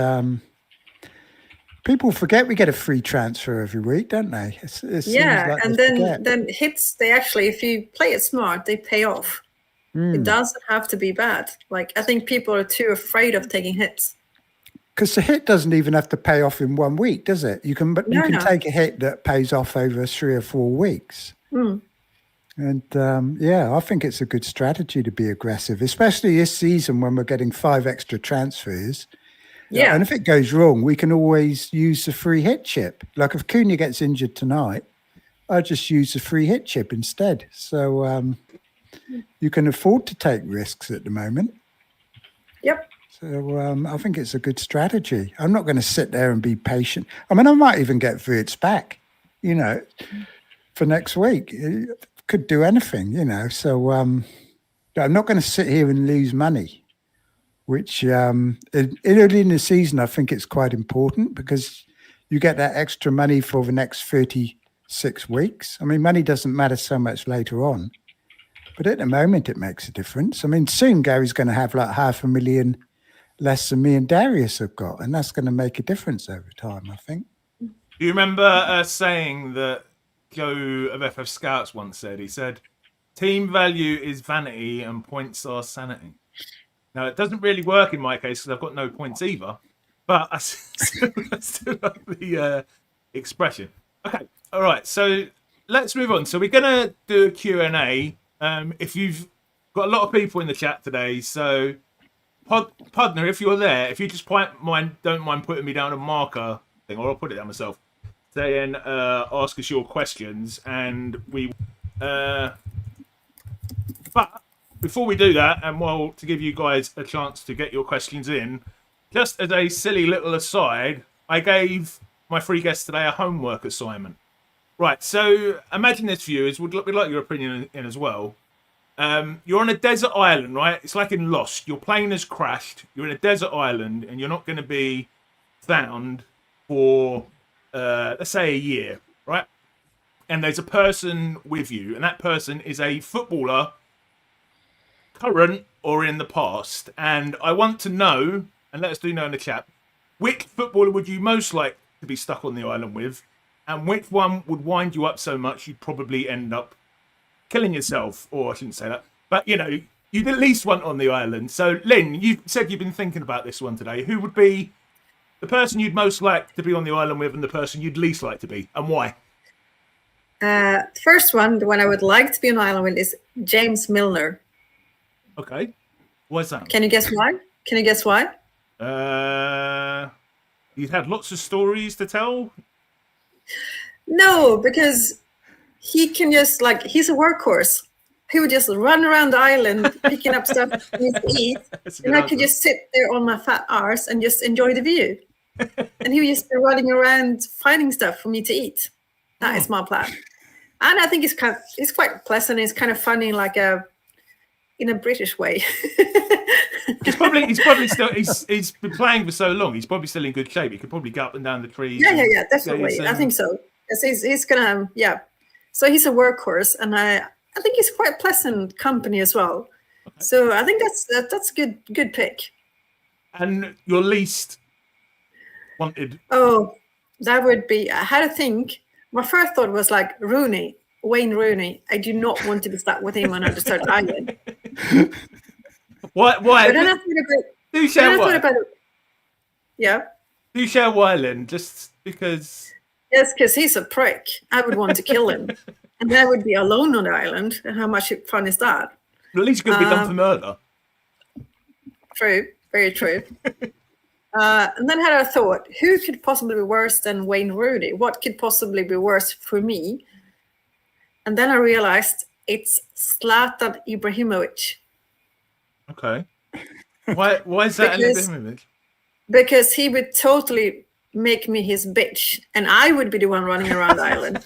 people forget we get a free transfer every week, don't they? Yeah, and then hits, they actually, if you play it smart, they pay off. It doesn't have to be bad. Like, I think people are too afraid of taking hits. Because the hit doesn't even have to pay off in 1 week, does it? You can take a hit that pays off over 3 or 4 weeks. And I think it's a good strategy to be aggressive, especially this season when we're getting 5 extra transfers. Yeah. And if it goes wrong, we can always use the free hit chip. Like if Cunha gets injured tonight, I just use the free hit chip instead. So you can afford to take risks at the moment. Yep. So I think it's a good strategy. I'm not going to sit there and be patient. I mean, I might even get Wirtz back, for next week. It could do anything, So I'm not going to sit here and lose money, which early in the season, I think it's quite important because you get that extra money for the next 36 weeks. I mean, money doesn't matter so much later on. But at the moment, it makes a difference. I mean, soon Gary's going to have like 500,000 less than me and Darius have got, and that's going to make a difference over time, I think. Do you remember saying that Joe of FF Scouts once said, he said, team value is vanity and points are sanity. Now, it doesn't really work in my case because I've got no points either, but I still like the expression. Okay, all right, so let's move on. So we're going to do a Q&A. If you've got a lot of people in the chat today, so Pudner, if you're there, if you just don't mind putting me down a marker thing, or I'll put it down myself, then ask us your questions, and we. But before we do that, and to give you guys a chance to get your questions in, just as a silly little aside, I gave my free guest today a homework assignment. Right, so imagine this, viewers. We'd like your opinion in as well. You're on a desert island, right? It's like in Lost. Your plane has crashed. You're in a desert island, and you're not going to be found for, let's say, a year, right? And there's a person with you, and that person is a footballer, current or in the past. And I want to know, and let us do know in the chat, which footballer would you most like to be stuck on the island with, and which one would wind you up so much you'd probably end up killing yourself? Or I shouldn't say that, but you'd at least want on the island. So, Lynn, you said you've been thinking about this one today. Who would be the person you'd most like to be on the island with, and the person you'd least like to be, and why? The first one, the one I would like to be on an island with, is James Milner. Okay, why's that? Can you guess why? You've had lots of stories to tell. No, because he can just he's a workhorse. He would just run around the island picking up stuff he needs to eat, and I could just sit there on my fat arse and just enjoy the view. And he would just be running around finding stuff for me to eat. That is my plan. And I think it's quite pleasant. It's kind of funny, in a British way. He's probably still. He's been playing for so long. He's probably still in good shape. He could probably go up and down the trees. Yeah, definitely. I think so. He's gonna, So he's a workhorse, and I think he's quite pleasant company as well. Okay. So I think that's a good pick. And your least wanted? Oh, that would be. I had to think. My first thought was Wayne Rooney. I do not want to be stuck with him on a desert island. Why? But then I thought do share why? Yeah. Do share why, Lynn? Just because. Yes, because he's a prick. I would want to kill him, and then I would be alone on the island. And how much fun is that? Well, at least you could be done for murder. True, very true. And then I had a thought: who could possibly be worse than Wayne Rooney? What could possibly be worse for me? And then I realized it's Zlatan Ibrahimovic. Okay. Why is that Ibrahimovic? Because he would totally make me his bitch, and I would be the one running around the island.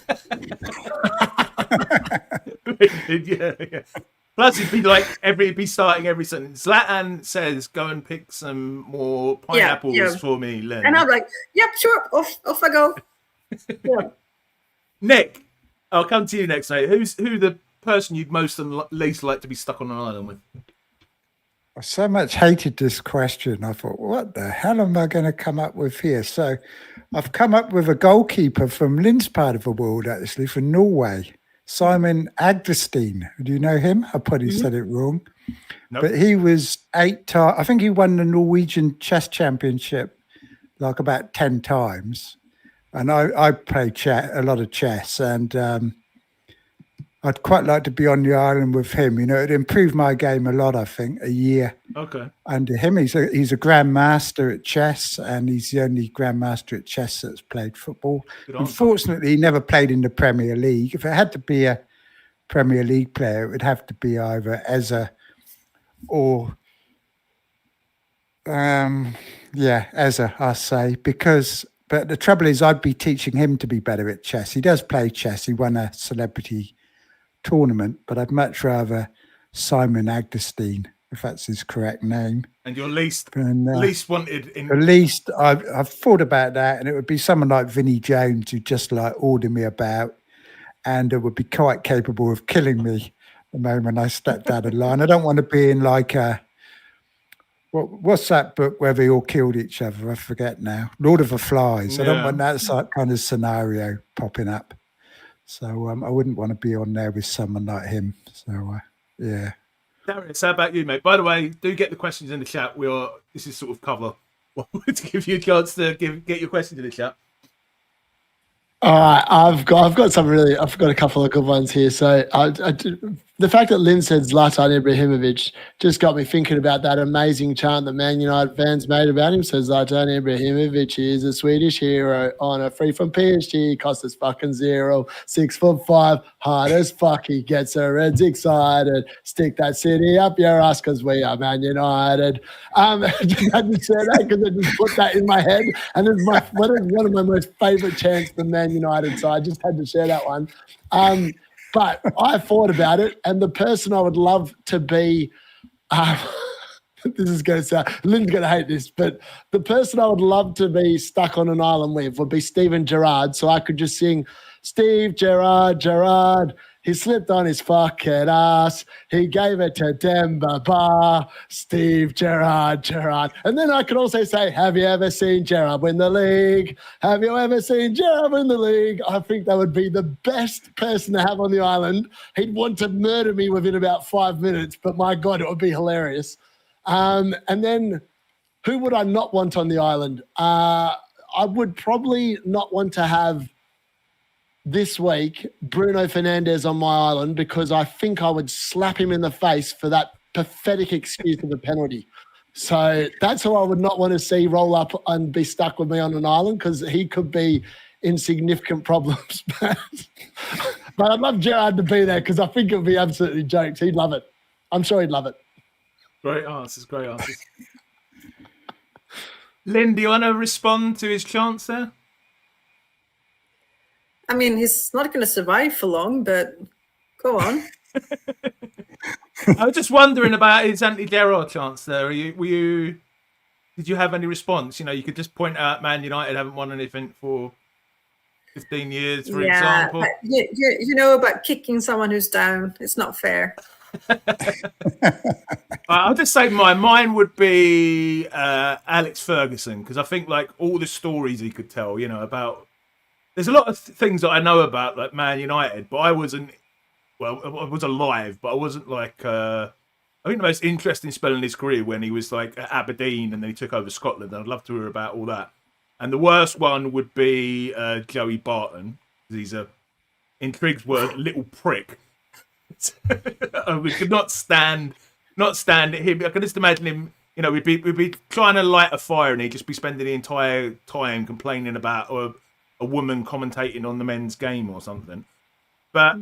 yeah. Plus, it'd be starting every sentence. Zlatan says, "Go and pick some more pineapples for me, Lynn." And I'm like, "Yep, sure, off I go." Yeah. Nick, I'll come to you next, mate. Who the person you'd most and least like to be stuck on an island with? I so much hated this question. I thought, what the hell am I going to come up with here? So I've come up with a goalkeeper from Lynn's part of the world, actually, from Norway, Simon Agdestein. Do you know him? I probably said it wrong. Nope. But he was 8 times. I think he won the Norwegian chess championship about 10 times. And I play a lot of chess, and I'd quite like to be on the island with him. It'd improve my game a lot, I think, a year. Okay. Under him, he's a grandmaster at chess, and he's the only grandmaster at chess that's played football. Unfortunately, he never played in the Premier League. If it had to be a Premier League player, it would have to be either Eza or, Eza, I say, but the trouble is I'd be teaching him to be better at chess. He does play chess. He won a celebrity tournament, but I'd much rather Simon Agdestein, if that's his correct name. And your least wanted in at least I've thought about that, and it would be someone like Vinnie Jones, who just order me about, and it would be quite capable of killing me the moment I stepped out of line. I don't want to be in what's that book where they all killed each other? I forget now. Lord of the Flies. I don't want that kind of scenario popping up. So I wouldn't want to be on there with someone like him. So, yeah. Darius, how about you, mate? By the way, do get the questions in the chat. This is sort of cover to give you a chance to get your questions in the chat. All right, I've got a couple of good ones here. So the fact that Lynn said Zlatan Ibrahimovic just got me thinking about that amazing chant that Man United fans made about him. So Zlatan Ibrahimovic is a Swedish hero on a free from PSG, cost us fucking 0, 6'5", hard as fuck. He gets the Reds excited. Stick that city up your ass because we are Man United. I just had to say that because I just put that in my head, and it's one of my most favourite chants for Man United. So I just had to share that one. But I thought about it, and the person I would love to be, this is going to sound, Lynn's going to hate this, but the person I would love to be stuck on an island with would be Steven Gerrard, so I could just sing Steve Gerrard. He slipped on his fucking ass. He gave it to Demba Ba. Steve Gerrard. And then I could also say, have you ever seen Gerrard win the league? Have you ever seen Gerrard win the league? I think that would be the best person to have on the island. He'd want to murder me within about 5 minutes, but my God, it would be hilarious. And then who would I not want on the island? I would probably not want to have this week Bruno Fernandes on my island because I think I would slap him in the face for that pathetic excuse of a penalty. So that's who I would not want to see roll up and be stuck with me on an island because he could be in significant problems. But I'd love Gerrard to be there because I think it would be absolutely jokes. He'd love it. I'm sure he'd love it. Great answers. Lynn, do you want to respond to his chance there? I mean, he's not going to survive for long, but go on. I was just wondering about his anti-Gerrard chance there. Did you have any response? You could just point out Man United haven't won anything for 15 years, for example. But you know about kicking someone who's down. It's not fair. I'll just say mine would be Alex Ferguson because I think like all the stories he could tell, about. There's a lot of things that I know about like Man United, but I wasn't. Well, I was alive, but I wasn't like. I think the most interesting spell in his career when he was like at Aberdeen and then he took over Scotland. I'd love to hear about all that. And the worst one would be Joey Barton because he's in Trig's word, little prick. We could not stand him. I could just imagine him. We'd be trying to light a fire and he'd just be spending the entire time complaining about a woman commentating on the men's game or something. But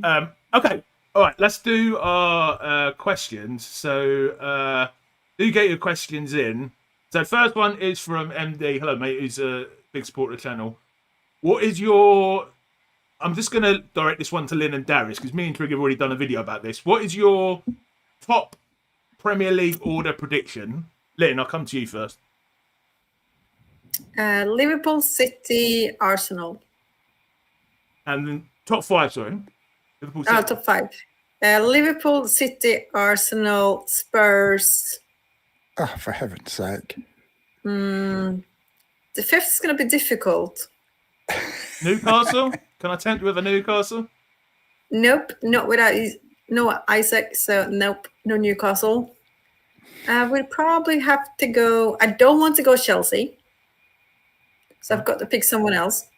okay, all right. Let's do our questions. So do get your questions in. So first one is from MD. Hello, mate. Who's a big supporter of the channel. What is your? I'm just going to direct this one to Linn and Darius because me and Trig have already done a video about this. What is your top Premier League order prediction? Linn, I'll come to you first. Liverpool, City, Arsenal. And then top 5, sorry. Liverpool, City. Top 5. Liverpool, City, Arsenal, Spurs. Oh, for heaven's sake. The 5th is going to be difficult. Newcastle? Can I tempt you with a Newcastle? Nope, not without no Isaac, so nope, no Newcastle. We'll probably have to go. I don't want to go Chelsea, so I've got to pick someone else.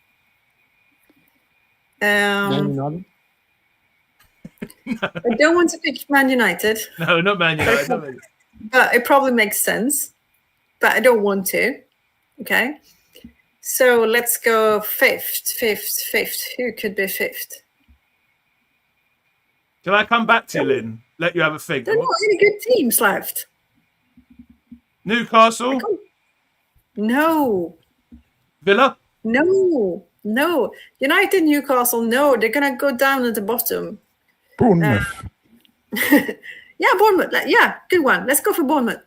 Man United? I don't want to pick Man United. No, not Man United. But it probably makes sense. But I don't want to. Okay. So let's go 5th. Who could be 5th? Shall I come back to you, Lynn? Let you have a think. There are not any good teams left. Newcastle? No. Villa? No. United, Newcastle, no. They're going to go down at the bottom. Bournemouth. Yeah, Bournemouth. Yeah, good one. Let's go for Bournemouth.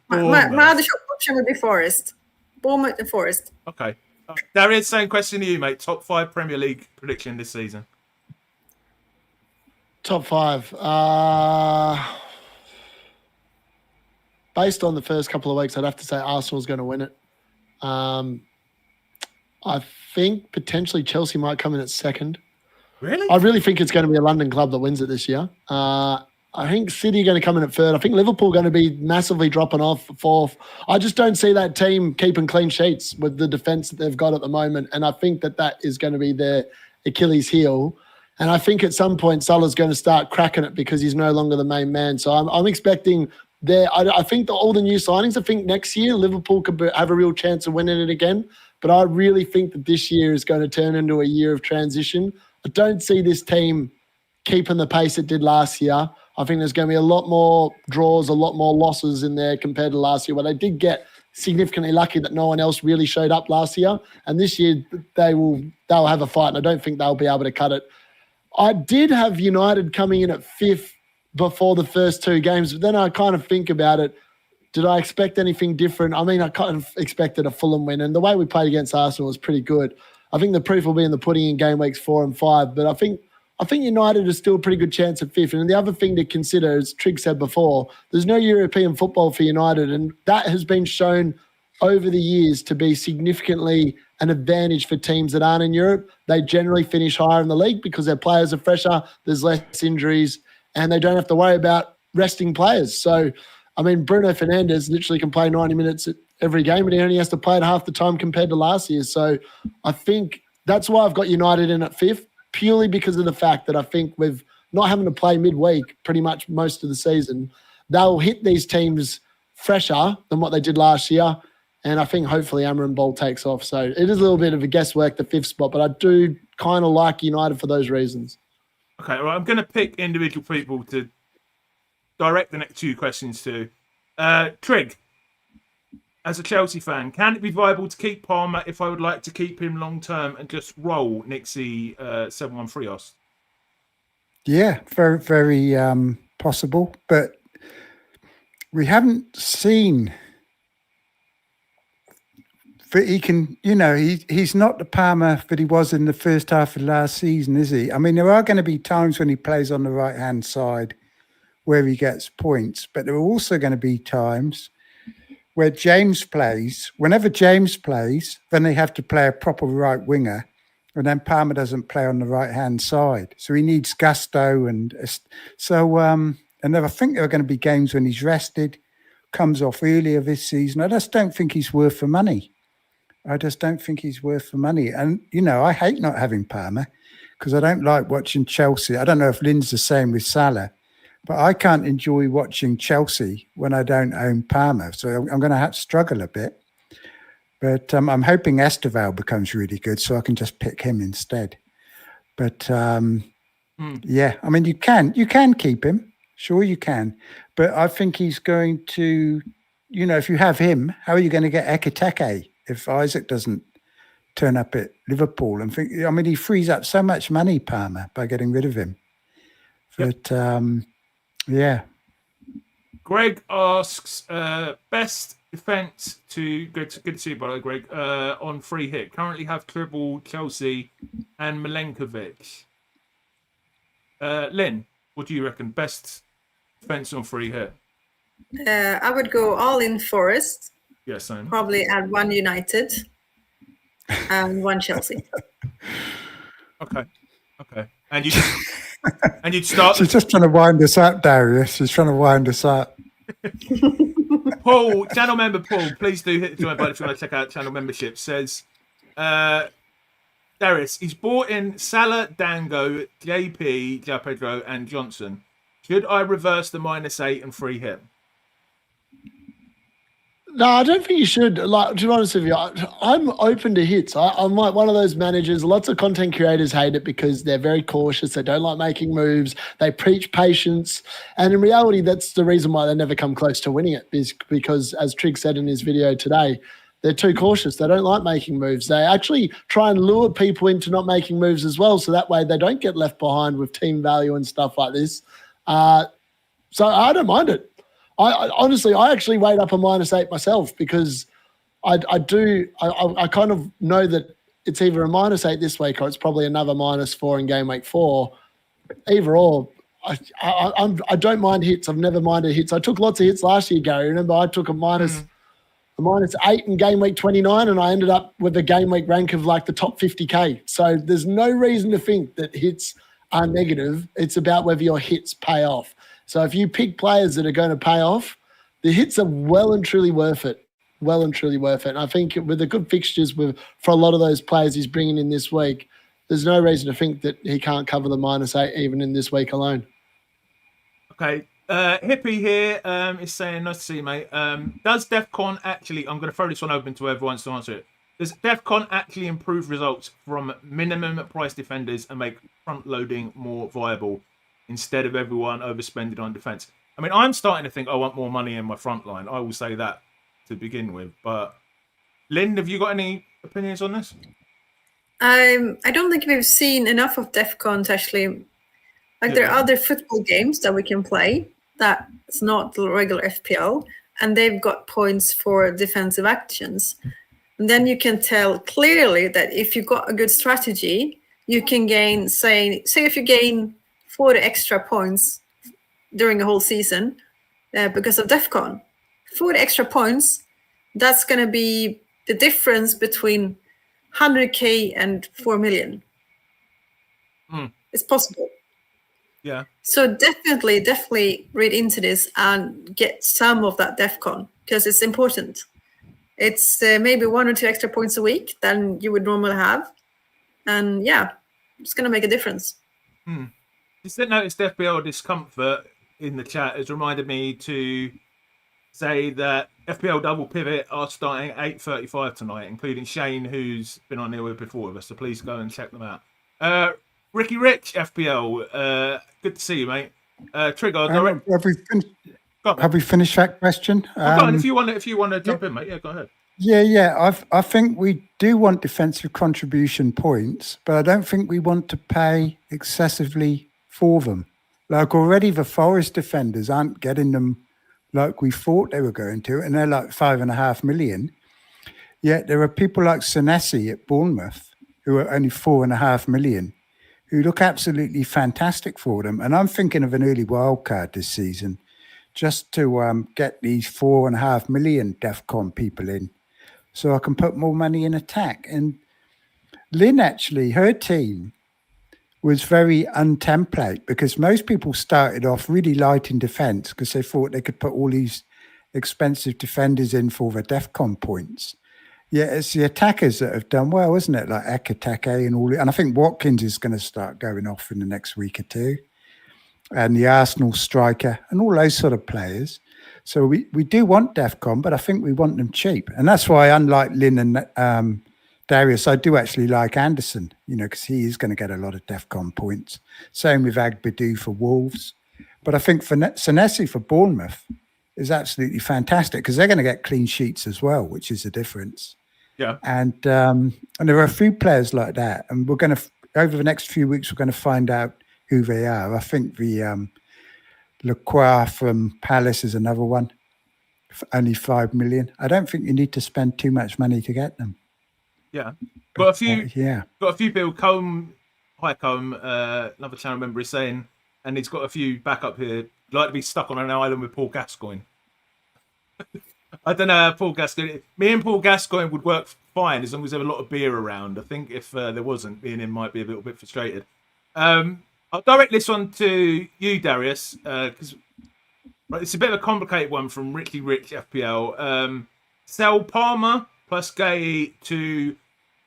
My other option would be Forest. Bournemouth and Forest. Okay. Darius, same question to you, mate. Top 5 Premier League prediction this season. Top 5. Based on the first couple of weeks, I'd have to say Arsenal's going to win it. I think potentially Chelsea might come in at 2nd. Really? I really think it's going to be a London club that wins it this year. I think City are going to come in at 3rd. I think Liverpool are going to be massively dropping off 4th. I just don't see that team keeping clean sheets with the defence that they've got at the moment. And I think that is going to be their Achilles heel. And I think at some point Salah's going to start cracking it because he's no longer the main man. So I'm expecting I think all the new signings, I think next year Liverpool could have a real chance of winning it again. But I really think that this year is going to turn into a year of transition. I don't see this team keeping the pace it did last year. I think there's going to be a lot more draws, a lot more losses in there compared to last year. But they did get significantly lucky that no one else really showed up last year. And this year they'll have a fight, and I don't think they'll be able to cut it. I did have United coming in at 5th before the first 2 games, but then I kind of think about it. Did I expect anything different? I mean, I kind of expected a Fulham win, and the way we played against Arsenal was pretty good. I think the proof will be in the pudding in game weeks 4 and 5. But I think United is still a pretty good chance at 5th. And the other thing to consider, as Trig said before, there's no European football for United, and that has been shown over the years to be significantly an advantage for teams that aren't in Europe. They generally finish higher in the league because their players are fresher, there's less injuries, and they don't have to worry about resting players. So, I mean, Bruno Fernandes literally can play 90 minutes at every game, and he only has to play it half the time compared to last year. So I think that's why I've got United in at 5th, purely because of the fact that I think with not having to play midweek pretty much most of the season, they'll hit these teams fresher than what they did last year. And I think hopefully Amron Ball takes off. So it is a little bit of a guesswork, the 5th spot, but I do kind of like United for those reasons. Okay, well, I'm going to pick individual people to direct the next 2 questions to. Trig, as a Chelsea fan, can it be viable to keep Palmer if I would like to keep him long term and just roll Nixie 713 os? Yeah, very, very possible. But we haven't seen that he can, he's not the Palmer that he was in the first half of last season, is he? I mean, there are going to be times when he plays on the right-hand side where he gets points, but there are also going to be times where James plays. Whenever James plays, then they have to play a proper right winger, and then Palmer doesn't play on the right-hand side. So he needs gusto. And I think there are going to be games when he's rested, comes off earlier this season. I just don't think he's worth the money. And, I hate not having Palmer because I don't like watching Chelsea. I don't know if Lynn's the same with Salah, but I can't enjoy watching Chelsea when I don't own Palmer. So I'm going to have to struggle a bit. But I'm hoping Esteval becomes really good so I can just pick him instead. But, yeah, I mean, you can keep him. Sure, you can. But I think he's going to, if you have him, how are you going to get Ekiteke if Isaac doesn't turn up at Liverpool? He frees up so much money, Palmer, by getting rid of him. But, yeah. Greg asks, best defence good to see you, by the way, Greg, on free hit. Currently have Tribble, Chelsea, and Milenkovic. Lynn, what do you reckon? Best defence on free hit? I would go all in Forest. Yeah, same. Probably add 1 United and 1 Chelsea. Okay. And you'd start. She's just trying to wind us up, Darius. She's trying to wind us up. Paul, channel member Paul, please do hit the join button if you want to check out channel membership. Says, Darius, he's bought in Salah, Dango, JP, João Pedro, and Johnson. Should I reverse the -8 and free hit? No, I don't think you should. Like, to be honest with you, I'm open to hits. I'm like one of those managers. Lots of content creators hate it because they're very cautious. They don't like making moves. They preach patience. And in reality, that's the reason why they never come close to winning it, is because, as Trig said in his video today, they're too cautious. They don't like making moves. They actually try and lure people into not making moves as well, so that way they don't get left behind with team value and stuff like this. So I don't mind it. I honestly actually weighed up a -8 myself because I kind of know that it's either a -8 this week or it's probably another -4 in game week 4. Either or, I don't mind hits. I've never minded hits. I took lots of hits last year, Gary. Remember, I took a -8 in game week 29 and I ended up with a game week rank of like the top 50K. So there's no reason to think that hits are negative. It's about whether your hits pay off. So if you pick players that are going to pay off, the hits are well and truly worth it. And I think with the good fixtures for a lot of those players he's bringing in this week, there's no reason to think that he can't cover the -8 even in this week alone. Okay. Hippie here is saying, nice to see you, mate. Does DEFCON actually, I'm going to throw this one open to whoever wants to answer it. Does DEFCON actually improve results from minimum price defenders and make front loading more viable instead of everyone overspending on defense? I mean, I'm starting to think I want more money in my front line. I will say that to begin with. But Lynn, have you got any opinions on this? I don't think we've seen enough of DEFCON to actually... there are other football games that we can play that's not the regular FPL, and they've got points for defensive actions. And then you can tell clearly that if you've got a good strategy, you can gain, say if you gain 40 extra points during the whole season because of DEFCON, 40 extra points, that's going to be the difference between 100K and 4 million. It's possible. Yeah. So definitely read into this and get some of that DEFCON because it's important. It's maybe 1 or 2 extra points a week than you would normally have. And yeah, it's going to make a difference. Just noticed FPL discomfort in the chat has reminded me to say that FPL Double Pivot are starting at 8:35 tonight, including Shane, who's been on here before with us. So please go and check them out. Ricky Rich, FPL, good to see you, mate. Trig, have we finished that question? Go on, if you want to jump in, mate. Yeah, go ahead. Yeah. I think we do want defensive contribution points, but I don't think we want to pay excessively for them. Like already the Forest defenders aren't getting them like we thought they were going to, and they're like 5.5 million. Yet there are people like Senesi at Bournemouth who are only 4.5 million, who look absolutely fantastic for them. And I'm thinking of an early wildcard this season, just to get these 4.5 million DEFCON people in, so I can put more money in attack. And Linn, actually, her team was very untemplate because most people started off really light in defence because they thought they could put all these expensive defenders in for the DEFCON points. Yeah, it's the attackers that have done well, isn't it? Like Ekateke and all. And I think Watkins is going to start going off in the next week or two. And the Arsenal striker and all those sort of players. So we do want DEFCON, but I think we want them cheap. And that's why, unlike Linn and Darius, I do actually like Anderson, because he is going to get a lot of DEFCON points. Same with Agbadou for Wolves. But I think for Senesi for Bournemouth is absolutely fantastic because they're going to get clean sheets as well, which is the difference. Yeah. And there are a few players like that. And we're going to, over the next few weeks, we're going to find out who they are. I think the Lacroix from Palace is another one, only 5 million. I don't think you need to spend too much money to get them. Yeah, got a few people. Combe, another channel member is saying, and he's got a few back up here. Like to be stuck on an island with Paul Gascoigne. I don't know how Paul Gascoigne. Me and Paul Gascoigne would work fine as long as there was a lot of beer around. I think if there wasn't, me and him might be a little bit frustrated. I'll direct this one to you, Darius, because it's a bit of a complicated one from Ricky Rich FPL. Sell Palmer plus Gay to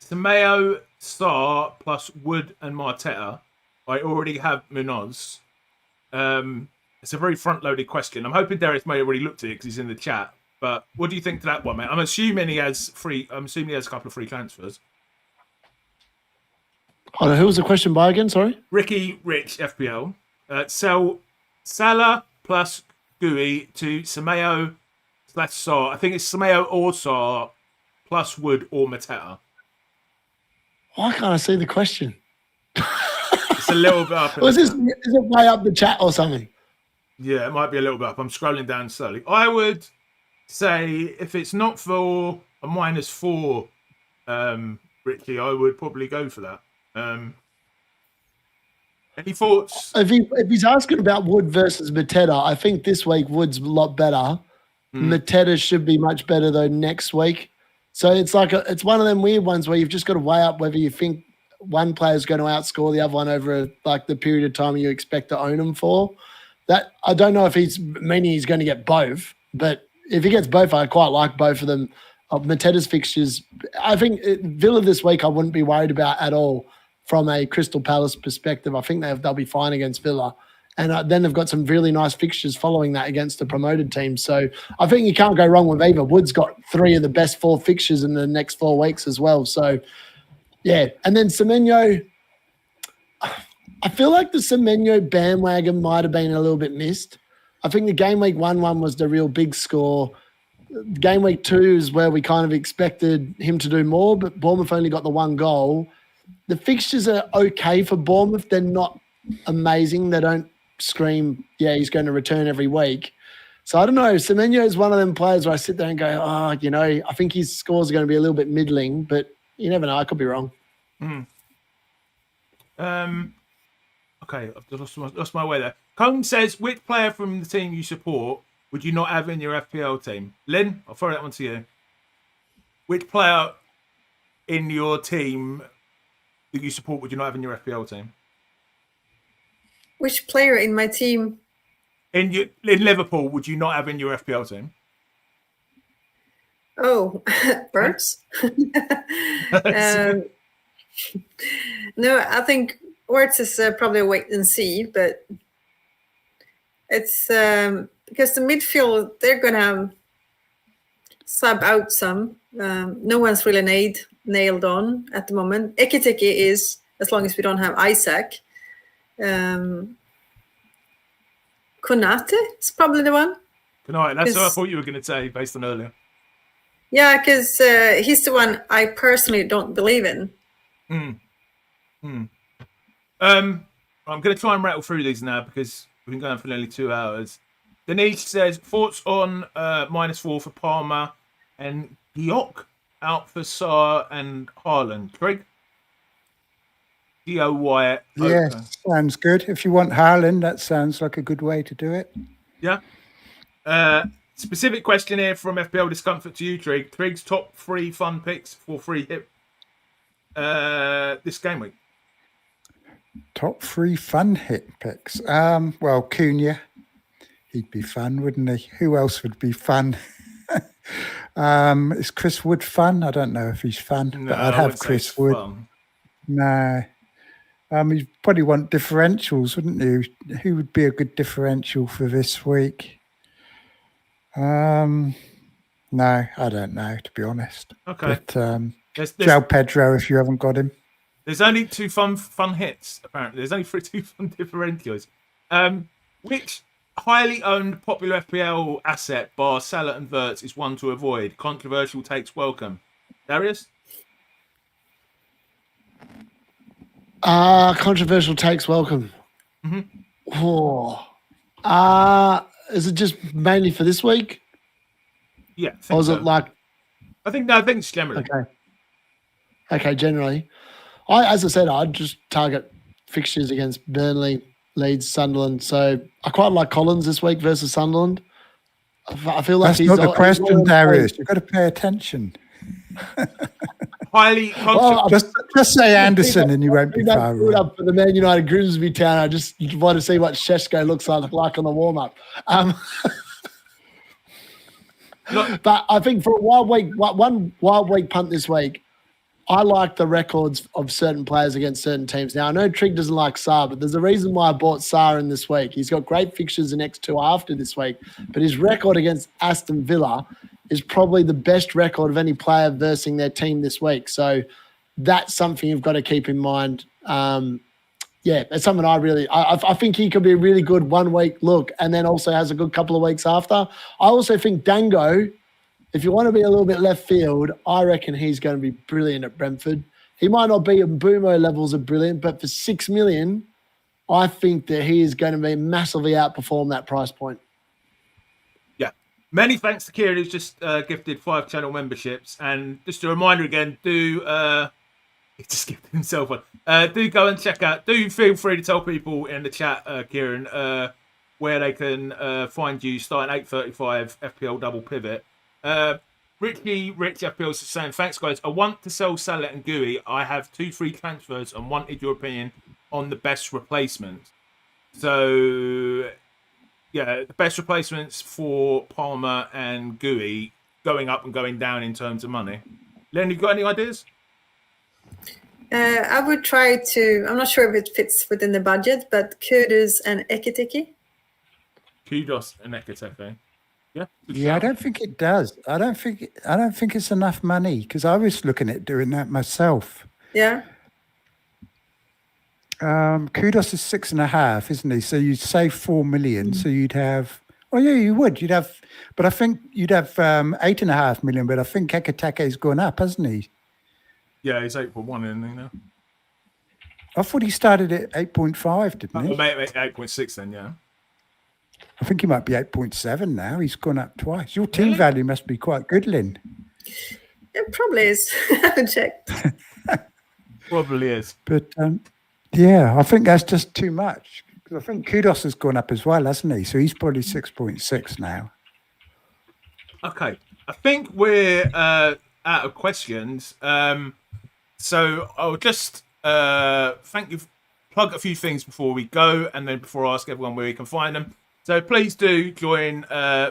Sameo, Sarr plus Wood and Marteta. I already have Munoz. It's a very front-loaded question. I'm hoping Darius may have already looked at it because he's in the chat. But what do you think to that one, mate? I'm assuming he has a couple of free transfers. Oh, who was the question by again? Sorry, Ricky Rich FPL. Sell Salah plus Gui to Sameo / Sarr. I think it's Sameo or Sarr plus Wood or Mateta. Why can't I see the question? It's a little bit up. Is it way up the chat or something? Yeah, it might be a little bit up. I'm scrolling down slowly. I would say if it's not for a -4, Ricky, I would probably go for that. Any thoughts? If he's asking about Wood versus Mateta, I think this week Wood's a lot better. Mateta should be much better though next week. So it's like it's one of them weird ones where you've just got to weigh up whether you think one player's going to outscore the other one over like the period of time you expect to own him for. That I don't know if he's meaning he's going to get both, but if he gets both, I quite like both of them. Mateta's fixtures, I think Villa this week I wouldn't be worried about at all from a Crystal Palace perspective. I think they'll be fine against Villa. And then they've got some really nice fixtures following that against the promoted team. So I think you can't go wrong with either. Wood's got 3 of the best 4 fixtures in the next 4 weeks as well. So, yeah. And then Semenyo, I feel like the Semenyo bandwagon might have been a little bit missed. I think the game week 1 was the real big score. Game week 2 is where we kind of expected him to do more, but Bournemouth only got the 1 goal. The fixtures are okay for Bournemouth. They're not amazing. They don't scream, yeah, he's going to return every week. So I don't know. Semenyo is one of them players where I sit there and go, oh, you know, I think his scores are going to be a little bit middling, but you never know. I could be wrong. Okay, I've just lost my way there. Cone says, which player from the team you support would you not have in your FPL team? Lynn, I'll throw that one to you. Which player in your team that you support would you not have in your FPL team? Which player in my team? In Liverpool, would you not have in your FPL team? Oh, Birds? No, I think Words is probably a wait and see, but it's because the midfield, they're going to sub out some. No one's really nailed on at the moment. Ekiteke is, as long as we don't have Isaac. Konate is probably the one. Konate, that's what I thought you were going to say based on earlier. Yeah, because he's the one I personally don't believe in. I'm going to try and rattle through these now because we've been going for nearly 2 hours. Denise says, thoughts on -4 for Palmer and Giok out for Saar and Haaland. Trig? G-O-Y. Yeah, sounds good. If you want Haaland, that sounds like a good way to do it. Yeah. Specific question here from FPL Discomfort to you, Trig. Trig's top 3 fun picks for free hit this game week. Top 3 fun hit picks. Well, Cunha. He'd be fun, wouldn't he? Who else would be fun? Is Chris Wood fun? I don't know if he's fun, No, but I'd have Chris Wood. Fun. No. You'd probably want differentials, wouldn't you? Who would be a good differential for this week? No, I don't know, to be honest. Okay. But João Pedro, if you haven't got him. There's only 2 fun hits, apparently. There's only 2 fun differentials. Which highly owned popular FPL asset, bar Salah and Wirtz, is one to avoid? Controversial takes welcome. Darius? Controversial takes welcome. Oh. Is it just mainly for this week? Yeah. Or is it like... I think it's generally. Okay, generally. As I said, I'd just target fixtures against Burnley, Leeds, Sunderland. So I quite like Collins this week versus Sunderland. I feel like that's not the question, Darius. You've got to pay attention. Highly just say Anderson and you won't be far wrong. Up for the Man United Grimsby Town. I just want to see what Šeško looks like on the warm-up. But I think for one wild week punt this week, I like the records of certain players against certain teams. Now, I know Trig doesn't like Saar, but there's a reason why I bought Saar in this week. He's got great fixtures the next 2 after this week, but his record against Aston Villa is probably the best record of any player versing their team this week. So that's something you've got to keep in mind. It's something I think he could be a really good 1 week look and then also has a good couple of weeks after. I also think Dango, if you want to be a little bit left field, I reckon he's going to be brilliant at Brentford. He might not be at Boomo levels of brilliant, but for 6 million, I think that he is going to be massively outperform that price point. Yeah. Many thanks to Kieran, who's just gifted 5 channel memberships. And just a reminder again, he just gifted himself one. Do go and check out. Do feel free to tell people in the chat, Kieran, where they can find you starting 8:35 FPL double pivot. Rich FPL is saying, thanks guys. I want to sell Salah and Gui. I have 2 free transfers and wanted your opinion on the best replacement. So, yeah, the best replacements for Palmer and Gui going up and going down in terms of money. Len, you got any ideas? I would try to, I'm not sure if it fits within the budget, but Kudus and Ekiteke. Kudos and Ekiteke. Yeah, I don't think it does. I don't think it's enough money because I was looking at doing that myself. Yeah. Kudos is 6.5, isn't he? So you'd save 4 million. So you'd have. Oh yeah, you would. You'd have. But I think you'd have 8.5 million. But I think Ekiteke's gone up, hasn't he? Yeah, he's 8.1, isn't he now? I thought he started at 8.5, didn't he? 8.6 then, yeah. I think he might be 8.7 now. He's gone up twice. Your team value must be quite good, Linn. It probably is. I haven't checked. Probably is. But yeah, I think that's just too much. Because I think Kudos has gone up as well, hasn't he? So he's probably 6.6 now. Okay. I think we're out of questions. So I'll just thank you. Plug a few things before we go, and then before I ask everyone where you can find them. So please do join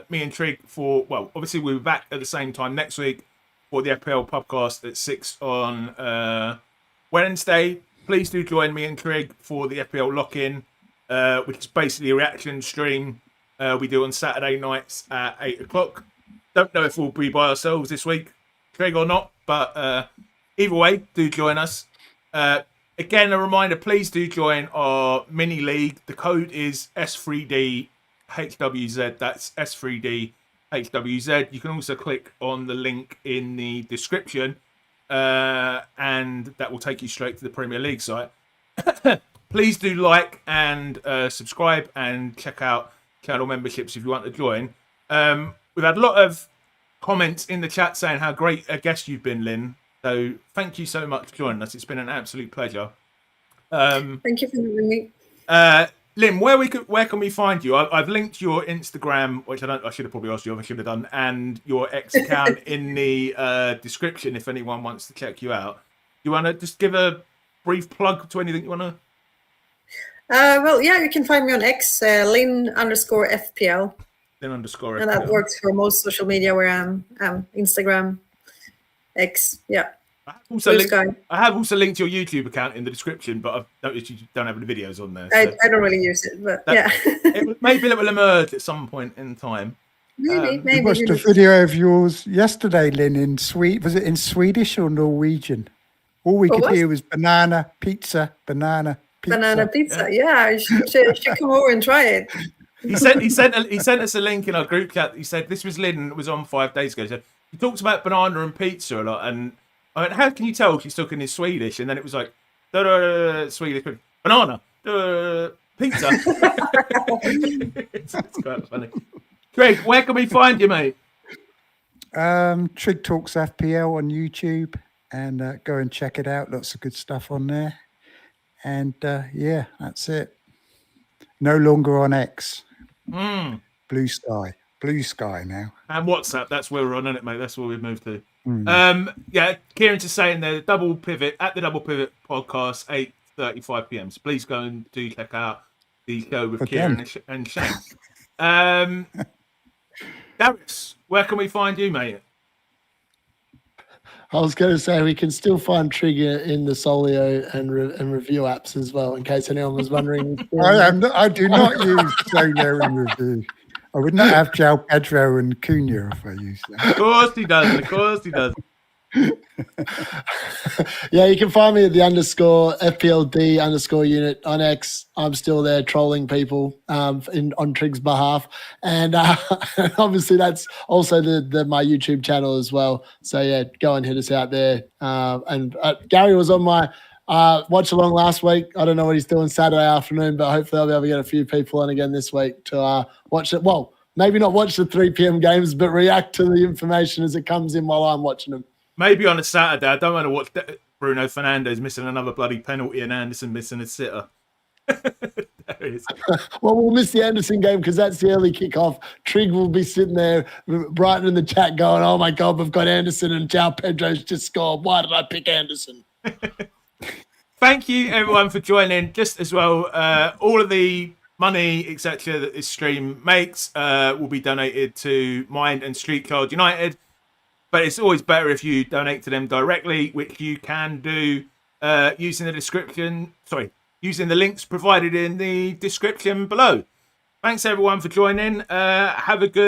me and Trig for, well, obviously we'll be back at the same time next week for the FPL PubCast at 6 on Wednesday. Please do join me and Trig for the FPL Lock-In, which is basically a reaction stream we do on Saturday nights at 8 o'clock. Don't know if we'll be by ourselves this week, Trig, or not, but either way, do join us. Again, a reminder, please do join our mini league. The code is S3DHWZ. That's S3DHWZ. You can also click on the link in the description, and that will take you straight to the Premier League site. Please do like and subscribe, and check out channel memberships if you want to join. We've had a lot of comments in the chat saying how great a guest you've been, Linn. So thank you so much for joining us. It's been an absolute pleasure. Thank you for having me. Linn, where can we find you? I've linked your Instagram, which I should have probably asked you. I should have done, and your X account in the description if anyone wants to check you out. You want to just give a brief plug to anything you want to? Well, yeah, you can find me on X, Linn_FPL. Linn_FPL. And that works for most social media where I'm Instagram, X, yeah. I have also linked your YouTube account in the description, but I've noticed you don't have any videos on there. So I don't really use it, but yeah. Maybe it will emerge at some point in time. Maybe. I watched a video of yours yesterday, Linn, in Sweden. Was it in Swedish or Norwegian? All we could hear was banana pizza, banana pizza. Banana pizza, yeah. You should come over and try it. He sent us a link in our group chat. He said this was Linn. It was on 5 days ago. So he talks about banana and pizza a lot, and I went, how can you tell she's talking in Swedish? And then it was like Swedish banana pizza. It's quite funny. Trig, where can we find you, mate? Trig Talks FPL on YouTube, and go and check it out. Lots of good stuff on there. And yeah, that's it. No longer on X. Blue Sky now. And WhatsApp, that's where we're on, isn't it, mate? That's where we've moved to. Yeah, Kieran's just saying there, Double Pivot podcast, 8:35 p.m. So please go and do check out the show with Kieran and Shane. Darius, where can we find you, mate? I was going to say we can still find Trigger in the Solio and review apps as well, in case anyone was wondering. I do not use Solio and review. I would not have João Pedro and Cunha if I used that. Of course he does. Yeah, you can find me at the _FPL D_unit on X. I'm still there trolling people on Trig's behalf, and obviously that's also my YouTube channel as well. So yeah, go and hit us out there. And Gary was on my watch along last week. I don't know what he's doing Saturday afternoon, but hopefully I'll be able to get a few people on again this week to watch it. Well, maybe not watch the 3 p.m. games, but react to the information as it comes in while I'm watching them. Maybe on a Saturday. I don't want to watch Bruno Fernandes missing another bloody penalty and Anderson missing a sitter. There it is. Well, we'll miss the Anderson game because that's the early kickoff. Trig will be sitting there writing in the chat going, oh my God, we've got Anderson and João Pedro's just scored. Why did I pick Anderson? Thank you, everyone, for joining. Just as well, all of the money, etc., that this stream makes will be donated to Mind and Street Child United. But it's always better if you donate to them directly, which you can do using the links provided in the description below. Thanks, everyone, for joining. Have a good